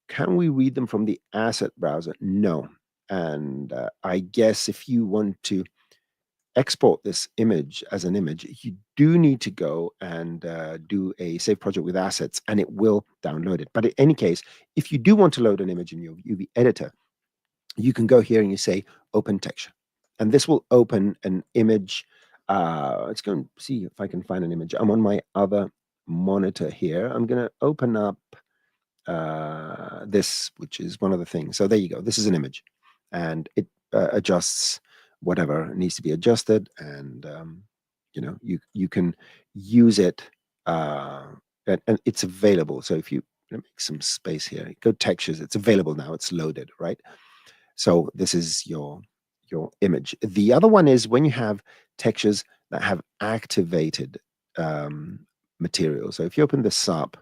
can we read them from the asset browser? No. And I guess if you want to export this image as an image, you do need to go and do a save project with assets, and it will download it. But in any case, if you do want to load an image in your UV editor, you can go here and you say open texture, and this will open an image Let's go and see if I can find an image. I'm on my other monitor here. I'm going to open up this, which is one of the things. So there you go. This is an image, and it adjusts whatever needs to be adjusted, and you can use it, and it's available. So if you make some space here, go textures. It's available now. It's loaded, right? So this is your image. The other one is when you have textures that have activated material. So if you open this up,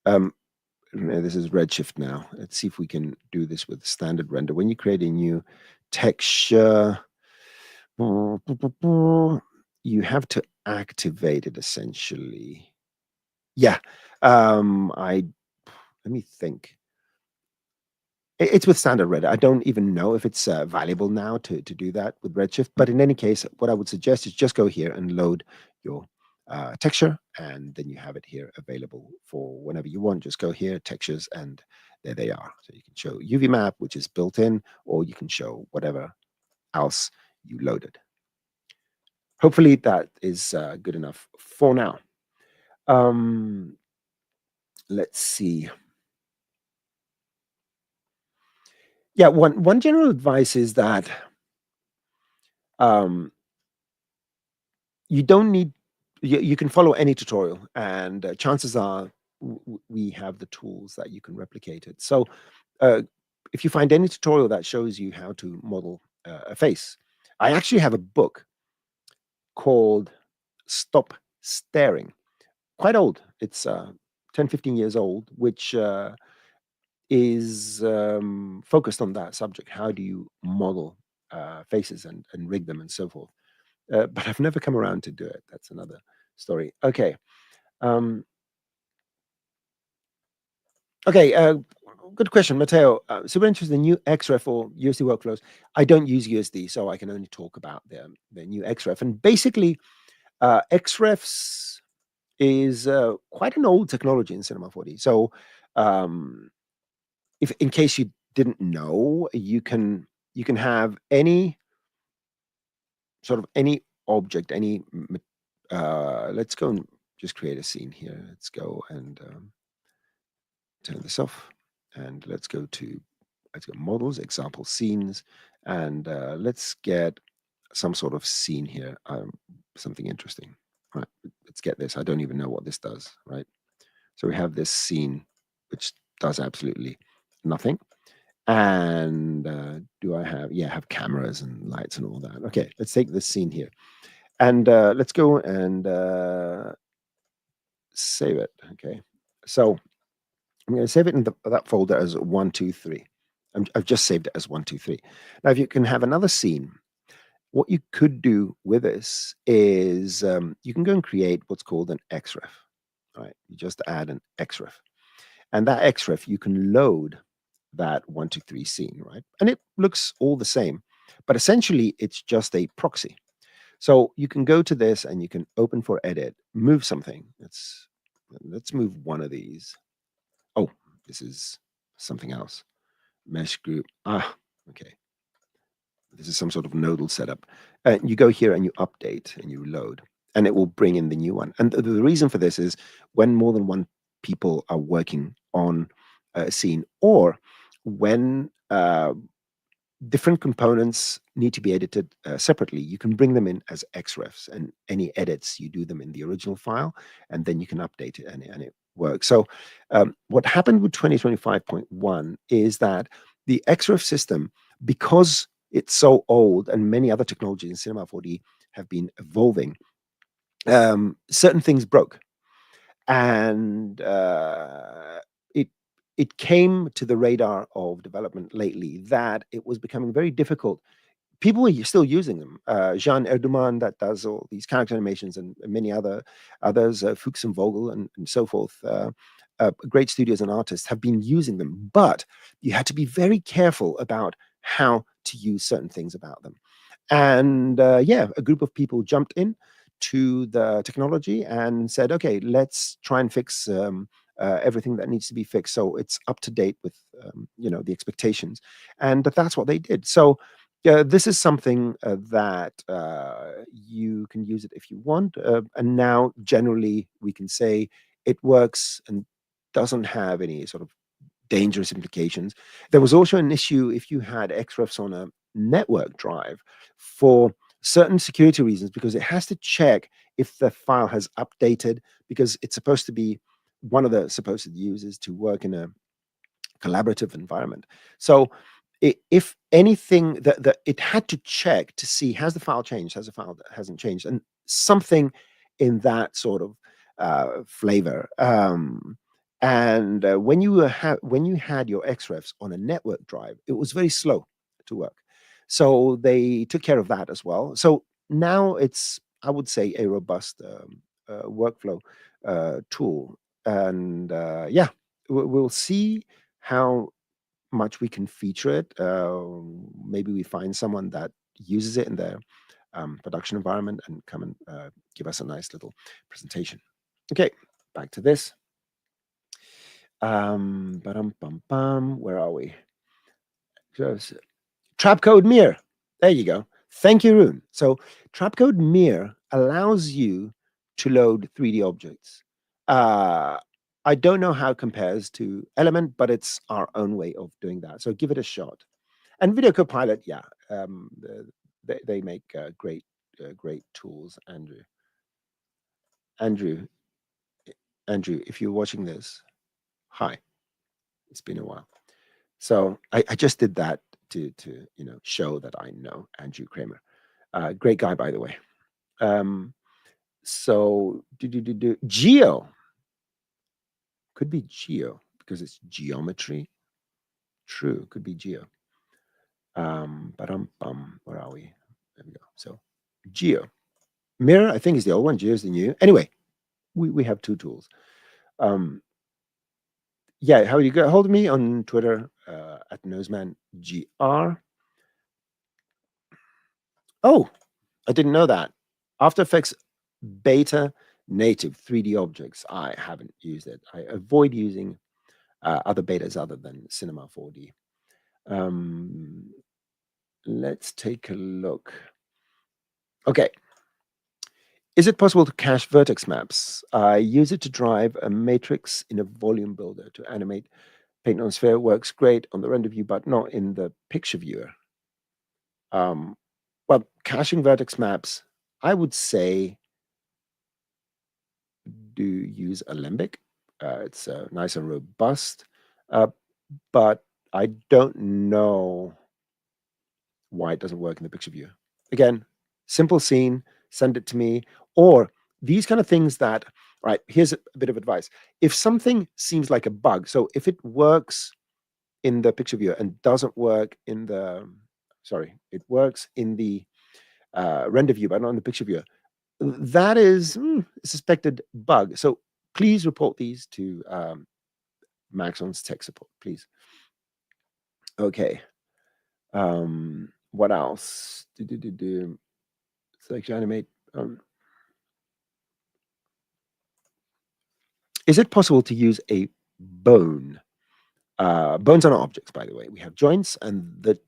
this is Redshift now. Let's see if we can do this with standard render. When you create a new texture, you have to activate it essentially. Yeah. Let me think. It's with standard render. I don't even know if it's valuable now to do that with Redshift. But in any case, what I would suggest is just go here and load your texture, and then you have it here available for whenever you want. Just go here, textures, and there they are. So you can show UV map, which is built in, or you can show whatever else you loaded. Hopefully that is good enough for now. Let's see. Yeah, one general advice is that you don't need, you can follow any tutorial, and chances are we have the tools that you can replicate it. So if you find any tutorial that shows you how to model a face, I actually have a book called Stop Staring, quite old. It's 10, 15 years old, which is focused on that subject. How do you model faces and rig them and so forth? But I've never come around to do it. That's another story. Okay. Okay. Good question, Matteo. Super interested in new Xref or USD workflows. I don't use USD, so I can only talk about the new Xref. And basically, Xrefs is quite an old technology in Cinema 4D. So, if in case you didn't know, you can have any sort of any object, any. Let's go and just create a scene here. Let's go and turn this off, and let's go models, example scenes, and let's get some sort of scene here. Something interesting. Right. Let's get this. I don't even know what this does. Right. So we have this scene, which does absolutely nothing. And do I have, yeah, I have cameras and lights and all that. Okay, let's take this scene here. And let's go and save it. Okay, so I'm going to save it in that folder as 123. I've just saved it as 123. Now, if you can have another scene, what you could do with this is you can go and create what's called an Xref. Right, you just add an Xref, and that Xref you can load that 123 scene, right? And it looks all the same, but essentially it's just a proxy. So you can go to this and you can open for edit, move something. Let's move one of these. Oh, this is something else. Mesh group. Okay. This is some sort of nodal setup. You go here and you update and you load, and it will bring in the new one. And the reason for this is when more than one people are working on a scene, or when different components need to be edited separately, you can bring them in as Xrefs, and any edits you do them in the original file, and then you can update it, and it works. So what happened with 2025.1 is that the Xref system, because it's so old and many other technologies in Cinema 4D have been evolving, certain things broke, and it came to the radar of development lately that it was becoming very difficult. People are still using them. Jean Erduman, that does all these character animations, and many others, Fuchs and Vogel, and so forth. Great studios and artists have been using them, but you had to be very careful about how to use certain things about them. And yeah, a group of people jumped in to the technology and said, okay, let's try and fix everything that needs to be fixed, so it's up to date with the expectations. And that's what they did. So Yeah, this is something that you can use it if you want. And now, generally, we can say it works and doesn't have any sort of dangerous implications. There was also an issue if you had Xrefs on a network drive for certain security reasons, because it has to check if the file has updated, because it's supposed to be one of the supposed uses to work in a collaborative environment. So if anything that it had to check to see, has the file changed, has the file that hasn't changed, and something in that sort of flavor. And when you had your Xrefs on a network drive, it was very slow to work. So they took care of that as well. So now it's, I would say, a robust workflow tool. And yeah, we'll see how much we can feature it. Maybe we find someone that uses it in their production environment and come and give us a nice little presentation. Okay, back to this. Where are we? Trapcode Mirror. There you go. Thank you, Rune. So Trapcode Mirror allows you to load 3D objects. I don't know how it compares to Element, but it's our own way of doing that. So give it a shot. And Video Copilot, yeah, they make great tools. Andrew, if you're watching this, hi. It's been a while. So I just did that to show that I know Andrew Kramer. Great guy, by the way. So Geo could be Geo because it's geometry. True, could be Geo. Where are we? There we go. So Geo. Mirror, I think, is the old one. Geo is the new. Anyway, we have two tools. Yeah, how you get hold of me on Twitter at NosemanGR. Oh, I didn't know that. After Effects beta native 3D objects. I haven't used it. I avoid using other betas other than Cinema 4D. Let's take a look. Okay. Is it possible to cache vertex maps? I use it to drive a matrix in a volume builder to animate paint on sphere. Works great on the render view, but not in the picture viewer. Well, caching vertex maps, I would say do use Alembic. It's nice and robust, but I don't know why it doesn't work in the picture viewer. Again, simple scene, send it to me, or these kind of things that, right, here's a bit of advice. If something seems like a bug, so if it works in the picture viewer and doesn't work in the, it works in the render view, but not in the picture viewer, that is a suspected bug. So please report these to Maxon's tech support, please. Okay. What else? Select animate. Is it possible to use a bone? Bones are not objects, by the way. We have joints, and the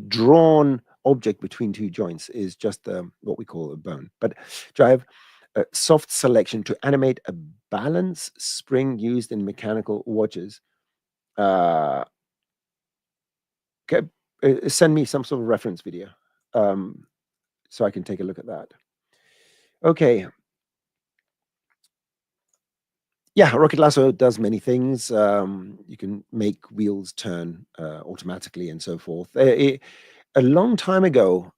drawn object between two joints is just what we call a bone. But drive soft selection to animate a balance spring used in mechanical watches. Okay, send me some sort of reference video so I can take a look at that. Okay. Yeah, Rocket Lasso does many things. You can make wheels turn automatically and so forth. A long time ago,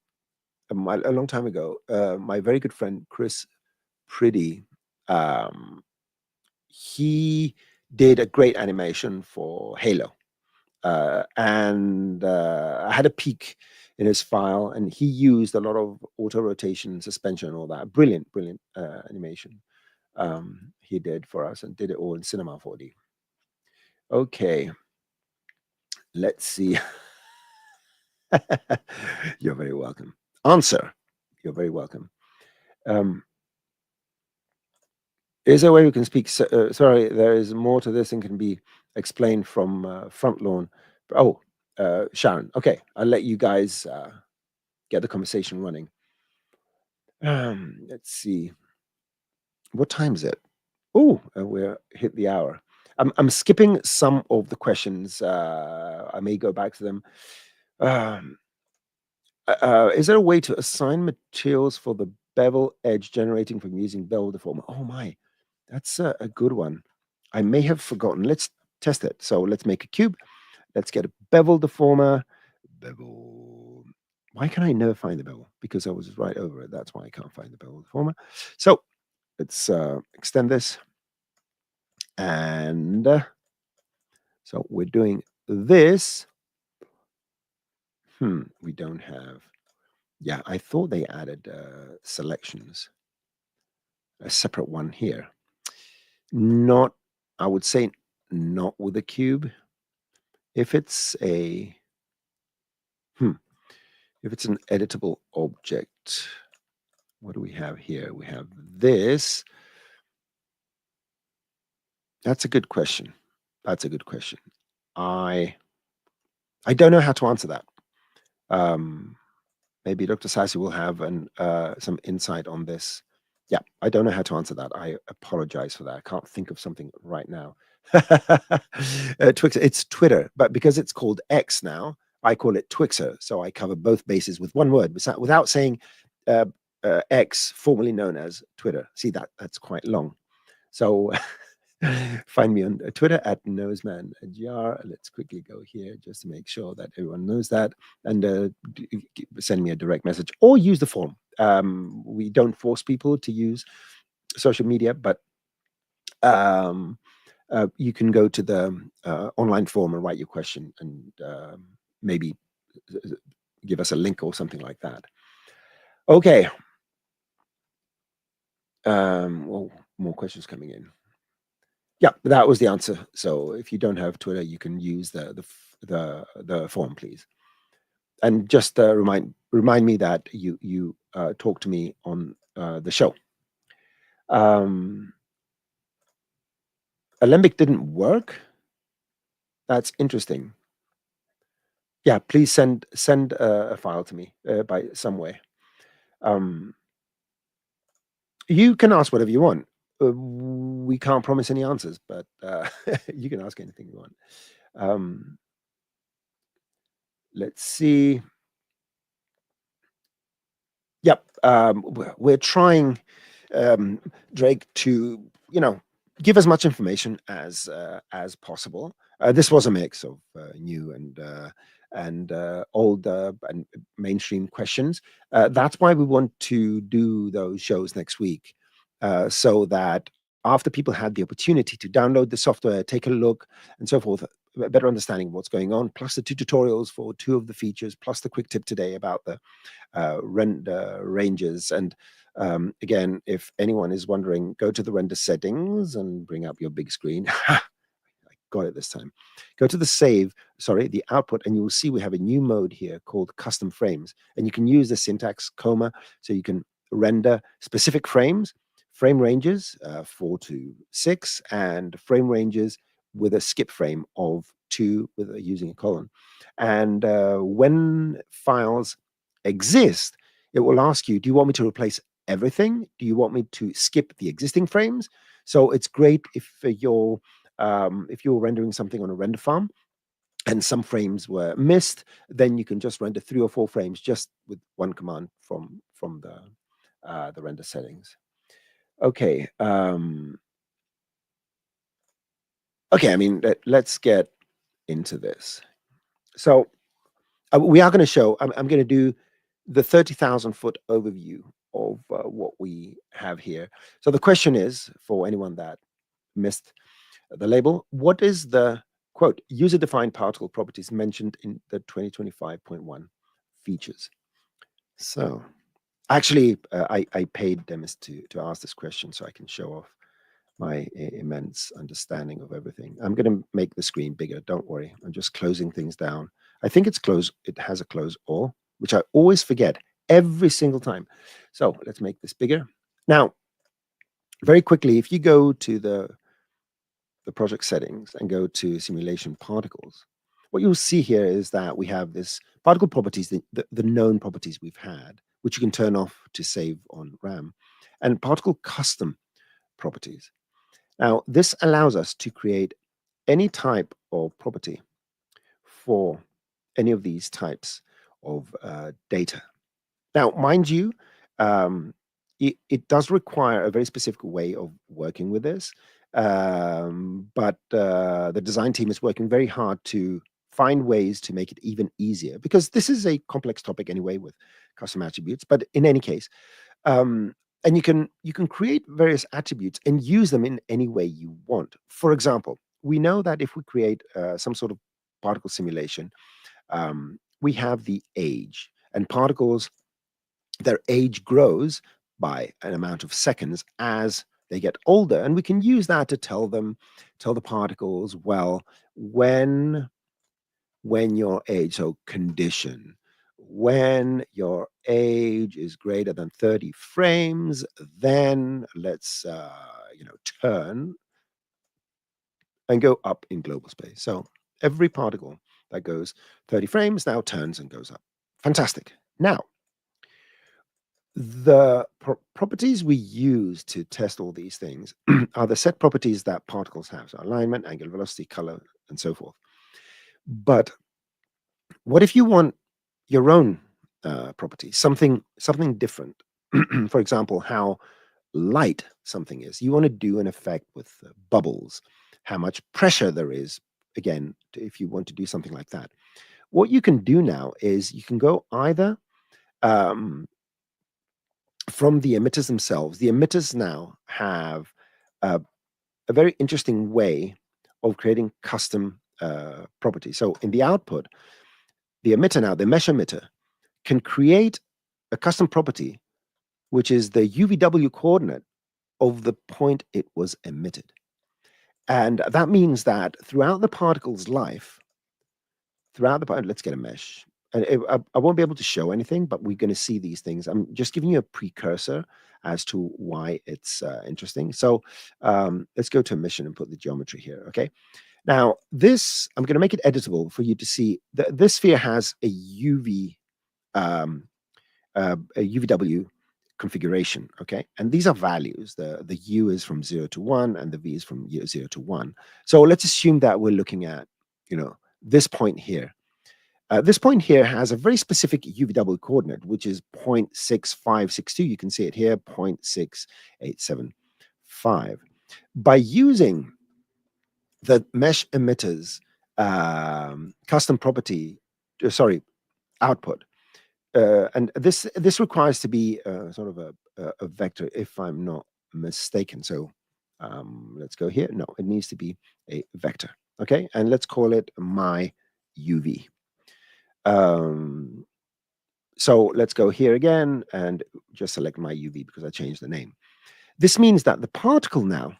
my very good friend Chris Priddy, he did a great animation for Halo. And I had a peek in his file, and he used a lot of auto rotation, suspension, and all that. Brilliant animation he did for us, and did it all in Cinema 4D. Okay, let's see. You're very welcome. Answer. You're very welcome. Is there a way we can speak? Sorry, there is more to this and can be explained from front lawn. Oh, Sharon. Okay, I'll let you guys get the conversation running. Let's see. What time is it? Oh, we're hit the hour. I'm skipping some of the questions. I may go back to them. Um, is there a way to assign materials for the bevel edge generating from using bevel deformer? Oh my, that's a good one. I may have forgotten. Let's test it. So let's make a cube. Let's get a bevel deformer. Bevel. Why can I never find the bevel? Because I was right over it. That's why I can't find the bevel deformer. So let's extend this. And so we're doing this. We don't have. Yeah, I thought they added selections. A separate one here. Not, I would say, not with a cube. If it's a, if it's an editable object, what do we have here? We have this. That's a good question. That's a good question. I don't know how to answer that. Maybe Dr. Sassi will have some insight on this. Yeah, I don't know how to answer that. I apologize for that. I can't think of something right now. Twixer, it's Twitter, but because it's called X now, I call it Twixer. So I cover both bases with one word without saying X, formerly known as Twitter. See, that's quite long. So find me on Twitter at NosemanGR. Let's quickly go here just to make sure that everyone knows that, and send me a direct message or use the form. We don't force people to use social media, but you can go to the online form and write your question, and maybe give us a link or something like that. Okay. Well, more questions coming in. Yeah, that was the answer. So if you don't have Twitter, you can use the form, please. And just remind me that you talk to me on the show. Alembic didn't work. That's interesting. Yeah, please send a file to me by some way. You can ask whatever you want. We can't promise any answers, but you can ask anything you want. Let's see. Yep, we're trying, Drake, to give as much information as possible. This was a mix of new and old and mainstream questions. That's why we want to do those shows next week, so that after people had the opportunity to download the software, take a look, and so forth, a better understanding of what's going on, plus the two tutorials for two of the features, plus the quick tip today about the render ranges. And again, if anyone is wondering, go to the render settings and bring up your big screen. I got it this time. Go to the output, and you will see we have a new mode here called custom frames. And you can use the syntax comma, so you can render specific frames, frame ranges 4 to 6, and frame ranges with a skip frame of 2 using a colon. And when files exist, it will ask you, do you want me to replace everything? Do you want me to skip the existing frames? So it's great if you're rendering something on a render farm and some frames were missed, then you can just render 3 or 4 frames just with one command from the render settings. Okay. Okay, I mean, let's get into this. So we are going to show, I'm going to do the 30,000 foot overview of what we have here. So the question is, for anyone that missed the label, what is the, quote, user-defined particle properties mentioned in the 2025.1 features? So actually, I paid Demis to ask this question so I can show off my immense understanding of everything. I'm going to make the screen bigger. Don't worry. I'm just closing things down. I think it's closed. It has a close all, which I always forget every single time. So let's make this bigger. Now, very quickly, if you go to the project settings and go to simulation particles, what you'll see here is that we have this particle properties, the known properties we've had, which you can turn off to save on RAM, and particle custom properties. Now, this allows us to create any type of property for any of these types of data. Now, mind you, it does require a very specific way of working with this, but the design team is working very hard to find ways to make it even easier, because this is a complex topic anyway with custom attributes. But in any case, and you can create various attributes and use them in any way you want. For example, we know that if we create some sort of particle simulation, we have the age, and particles, their age grows by an amount of seconds as they get older, and we can use that to tell the particles, well, when your age, so condition, when your age is greater than 30 frames, then let's turn and go up in global space. So every particle that goes 30 frames now turns and goes up. Fantastic. Now, the properties we use to test all these things are the set properties that particles have, so alignment, angular velocity, color, and so forth. But what if you want your own property, something different? For example, how light something is. You want to do an effect with bubbles, how much pressure there is. Again, if you want to do something like that, what you can do now is you can go either from the emitters themselves. The emitters now have a very interesting way of creating custom properties. So in the output, the emitter now, the mesh emitter, can create a custom property, which is the UVW coordinate of the point it was emitted. And that means that throughout the particle's life, let's get a mesh. And I won't be able to show anything, but we're going to see these things. I'm just giving you a precursor as to why it's interesting. So let's go to emission and put the geometry here. Okay. Now, I'm going to make it editable for you to see. This sphere has a UVW configuration. Okay. And these are values. The U is from 0 to 1 and the V is from 0 to 1. So let's assume that we're looking at, this point here. This point here has a very specific UVW coordinate, which is 0.6562. You can see it here, 0.6875. By using the mesh emitters custom property, output, and this requires to be sort of a vector, if I'm not mistaken. So let's go here. No, it needs to be a vector. Okay, and let's call it my UV. So let's go here again and just select my UV because I changed the name. This means that the particle now,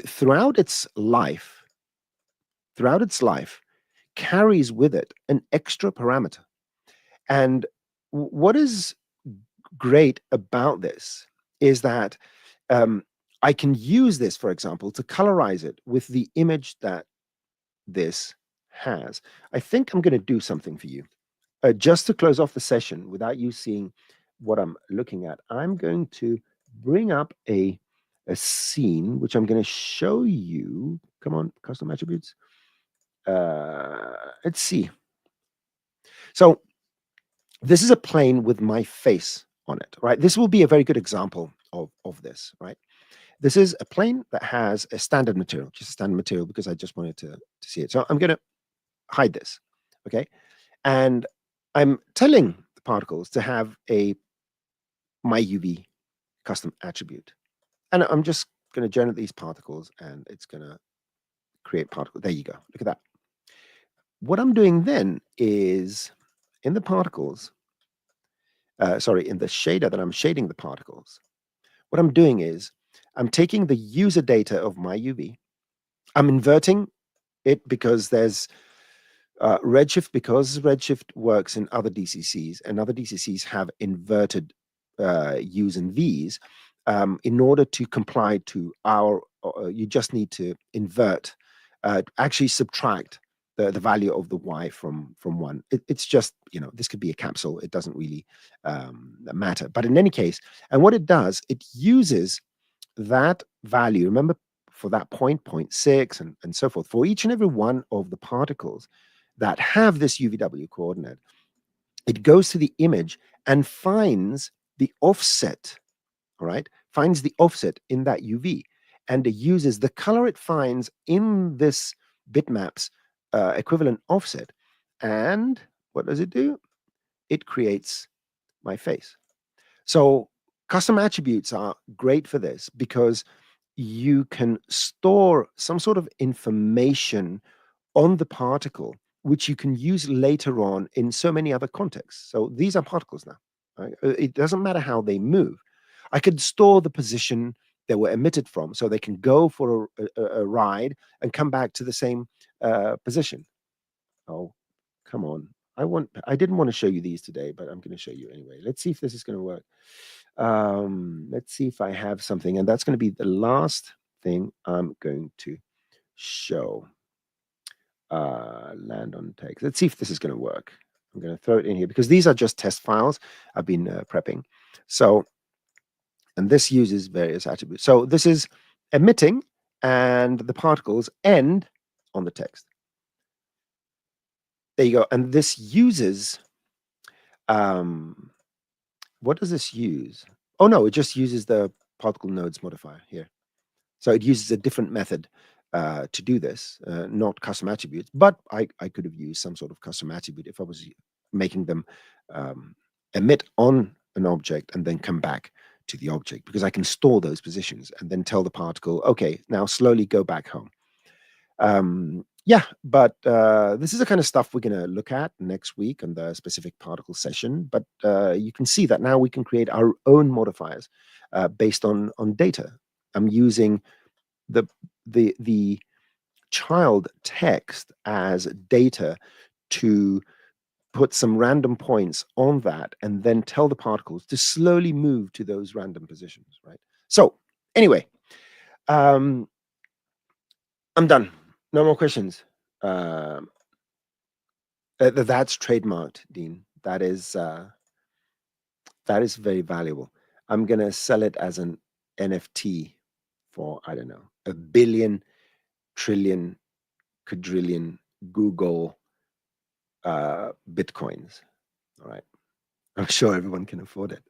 throughout its life, carries with it an extra parameter. And what is great about this is that I can use this, for example, to colorize it with the image that this has. I think I'm going to do something for you. Just to close off the session without you seeing what I'm looking at, I'm going to bring up a scene, which I'm going to show you. Come on, custom attributes. Let's see. So this is a plane with my face on it, right? This will be a very good example of this, right? This is a plane that has a standard material, just a standard material, because I just wanted to see it. So I'm going to hide this, okay? And I'm telling the particles to have my UV custom attribute. And I'm just going to generate these particles and it's going to create particles. There you go. Look at that. What I'm doing then is in the particles, in the shader that I'm shading the particles, what I'm doing is I'm taking the user data of my UV. I'm inverting it because there's Redshift, because Redshift works in other DCCs, and other DCCs have inverted U's and V's. In order to comply to our, you just need to invert, actually subtract the value of the y from 1. It's just, this could be a capsule. It doesn't really matter. But in any case, and what it does, it uses that value. Remember, for that point, 0.6, and so forth, for each and every one of the particles that have this UVW coordinate, it goes to the image and finds the offset, all right? Finds the offset in that UV, and it uses the color it finds in this bitmap's equivalent offset. And what does it do? It creates my face. So custom attributes are great for this because you can store some sort of information on the particle, which you can use later on in so many other contexts. So these are particles now. Right? It doesn't matter how they move. I could store the position they were emitted from, so they can go for a ride and come back to the same position. Oh, come on. I didn't want to show you these today, but I'm going to show you anyway. Let's see if this is going to work. Let's see if I have something, and that's going to be the last thing I'm going to show. Land on text. Let's see if this is going to work. I'm going to throw it in here because these are just test files I've been prepping. So, and this uses various attributes. So this is emitting, and the particles end on the text. There you go. And this uses, what does this use? Oh, no, it just uses the particle nodes modifier here. So it uses a different method to do this, not custom attributes, but I could have used some sort of custom attribute if I was making them emit on an object and then come back to the object, because I can store those positions and then tell the particle, okay, now slowly go back home. Yeah, but this is the kind of stuff we're going to look at next week on the specific particle session. But you can see that now we can create our own modifiers based on data. I'm using the child text as data to put some random points on that and then tell the particles to slowly move to those random positions, right? So anyway, I'm done. No more questions. That's trademarked, Dean. That is very valuable. I'm gonna sell it as an NFT for, I don't know, 1 billion, trillion, quadrillion Google bitcoins. All right. I'm sure everyone can afford it.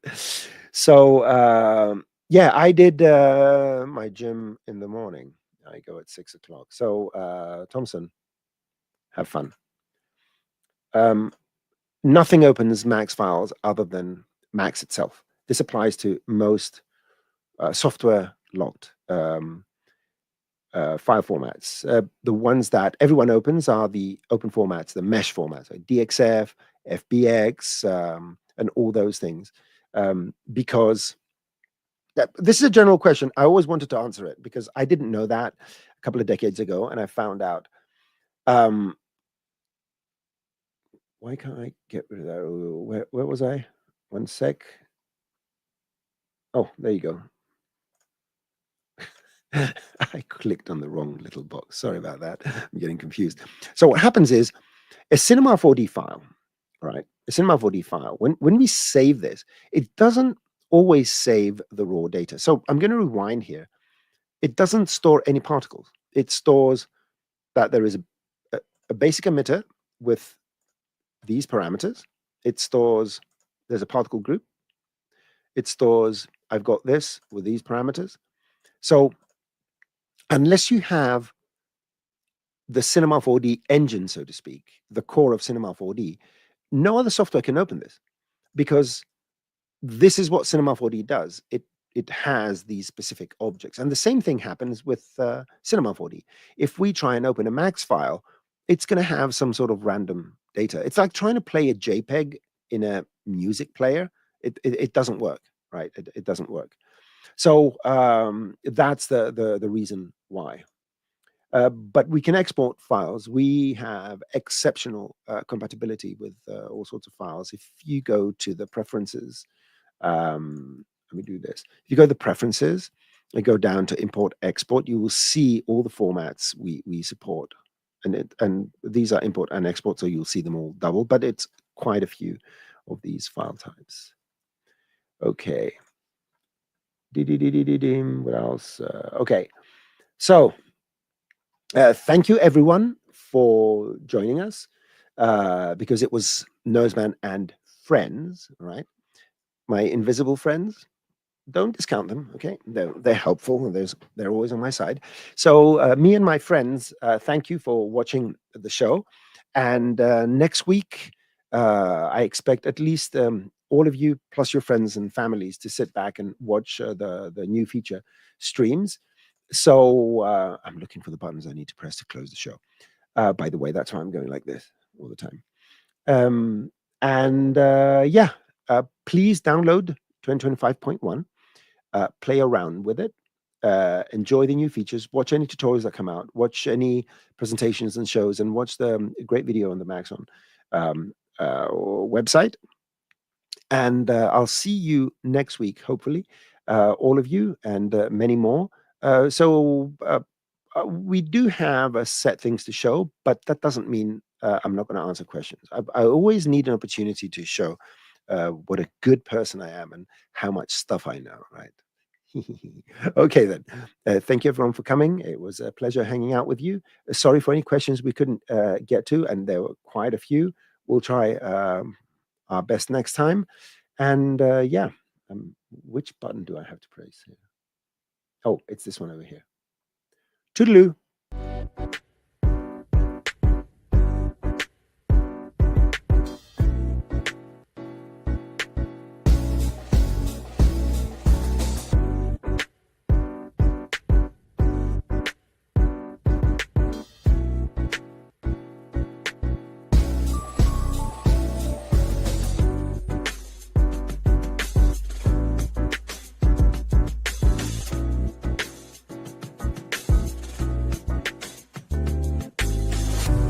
So yeah, I did my gym in the morning. I go at 6 o'clock. So Thompson, have fun. Nothing opens Max files other than Max itself. This applies to most software locked file formats. The ones that everyone opens are the open formats, the mesh formats, like DXF, FBX, and all those things. Because this is a general question. I always wanted to answer it because I didn't know that a couple of decades ago, and I found out. Why can't I get rid of that? Where was I? One sec. Oh, there you go. I clicked on the wrong little box. Sorry about that. I'm getting confused. So what happens is a Cinema 4D file, right? A Cinema 4D file, when we save this, it doesn't always save the raw data. So I'm going to rewind here. It doesn't store any particles. It stores that there is a basic emitter with these parameters. It stores there's a particle group. It stores I've got this with these parameters. So unless you have the Cinema 4D engine, so to speak, the core of Cinema 4D, no other software can open this, because this is what Cinema 4D does. It has these specific objects. And the same thing happens with Cinema 4D. If we try and open a Max file, it's going to have some sort of random data. It's like trying to play a JPEG in a music player. It doesn't work, right? It doesn't work. So that's the reason why. But we can export files. We have exceptional compatibility with all sorts of files. If you go to the preferences, let me do this. If you go to the preferences and go down to import export, you will see all the formats we support. and these are import and export, so you'll see them all double, but it's quite a few of these file types. Okay. What else? Okay. So thank you everyone for joining us, because it was Noseman and friends, right? My invisible friends. Don't discount them, okay? They're helpful, and they're always on my side. So me and my friends, thank you for watching the show, and next week I expect at least all of you plus your friends and families to sit back and watch the new feature streams. So I'm looking for the buttons I need to press to close the show. By the way, that's why I'm going like this all the time. And yeah, please download 2025.1. Play around with it, enjoy the new features, watch any tutorials that come out, watch any presentations and shows, and watch the great video on the Maxon website. And I'll see you next week, hopefully, all of you and many more. We do have set things to show, but that doesn't mean I'm not going to answer questions. I always need an opportunity to show what a good person I am and how much stuff I know, right? Okay, then. Thank you, everyone, for coming. It was a pleasure hanging out with you. Sorry for any questions we couldn't get to, and there were quite a few. We'll try our best next time. And yeah, which button do I have to press here? Oh, it's this one over here. Toodaloo.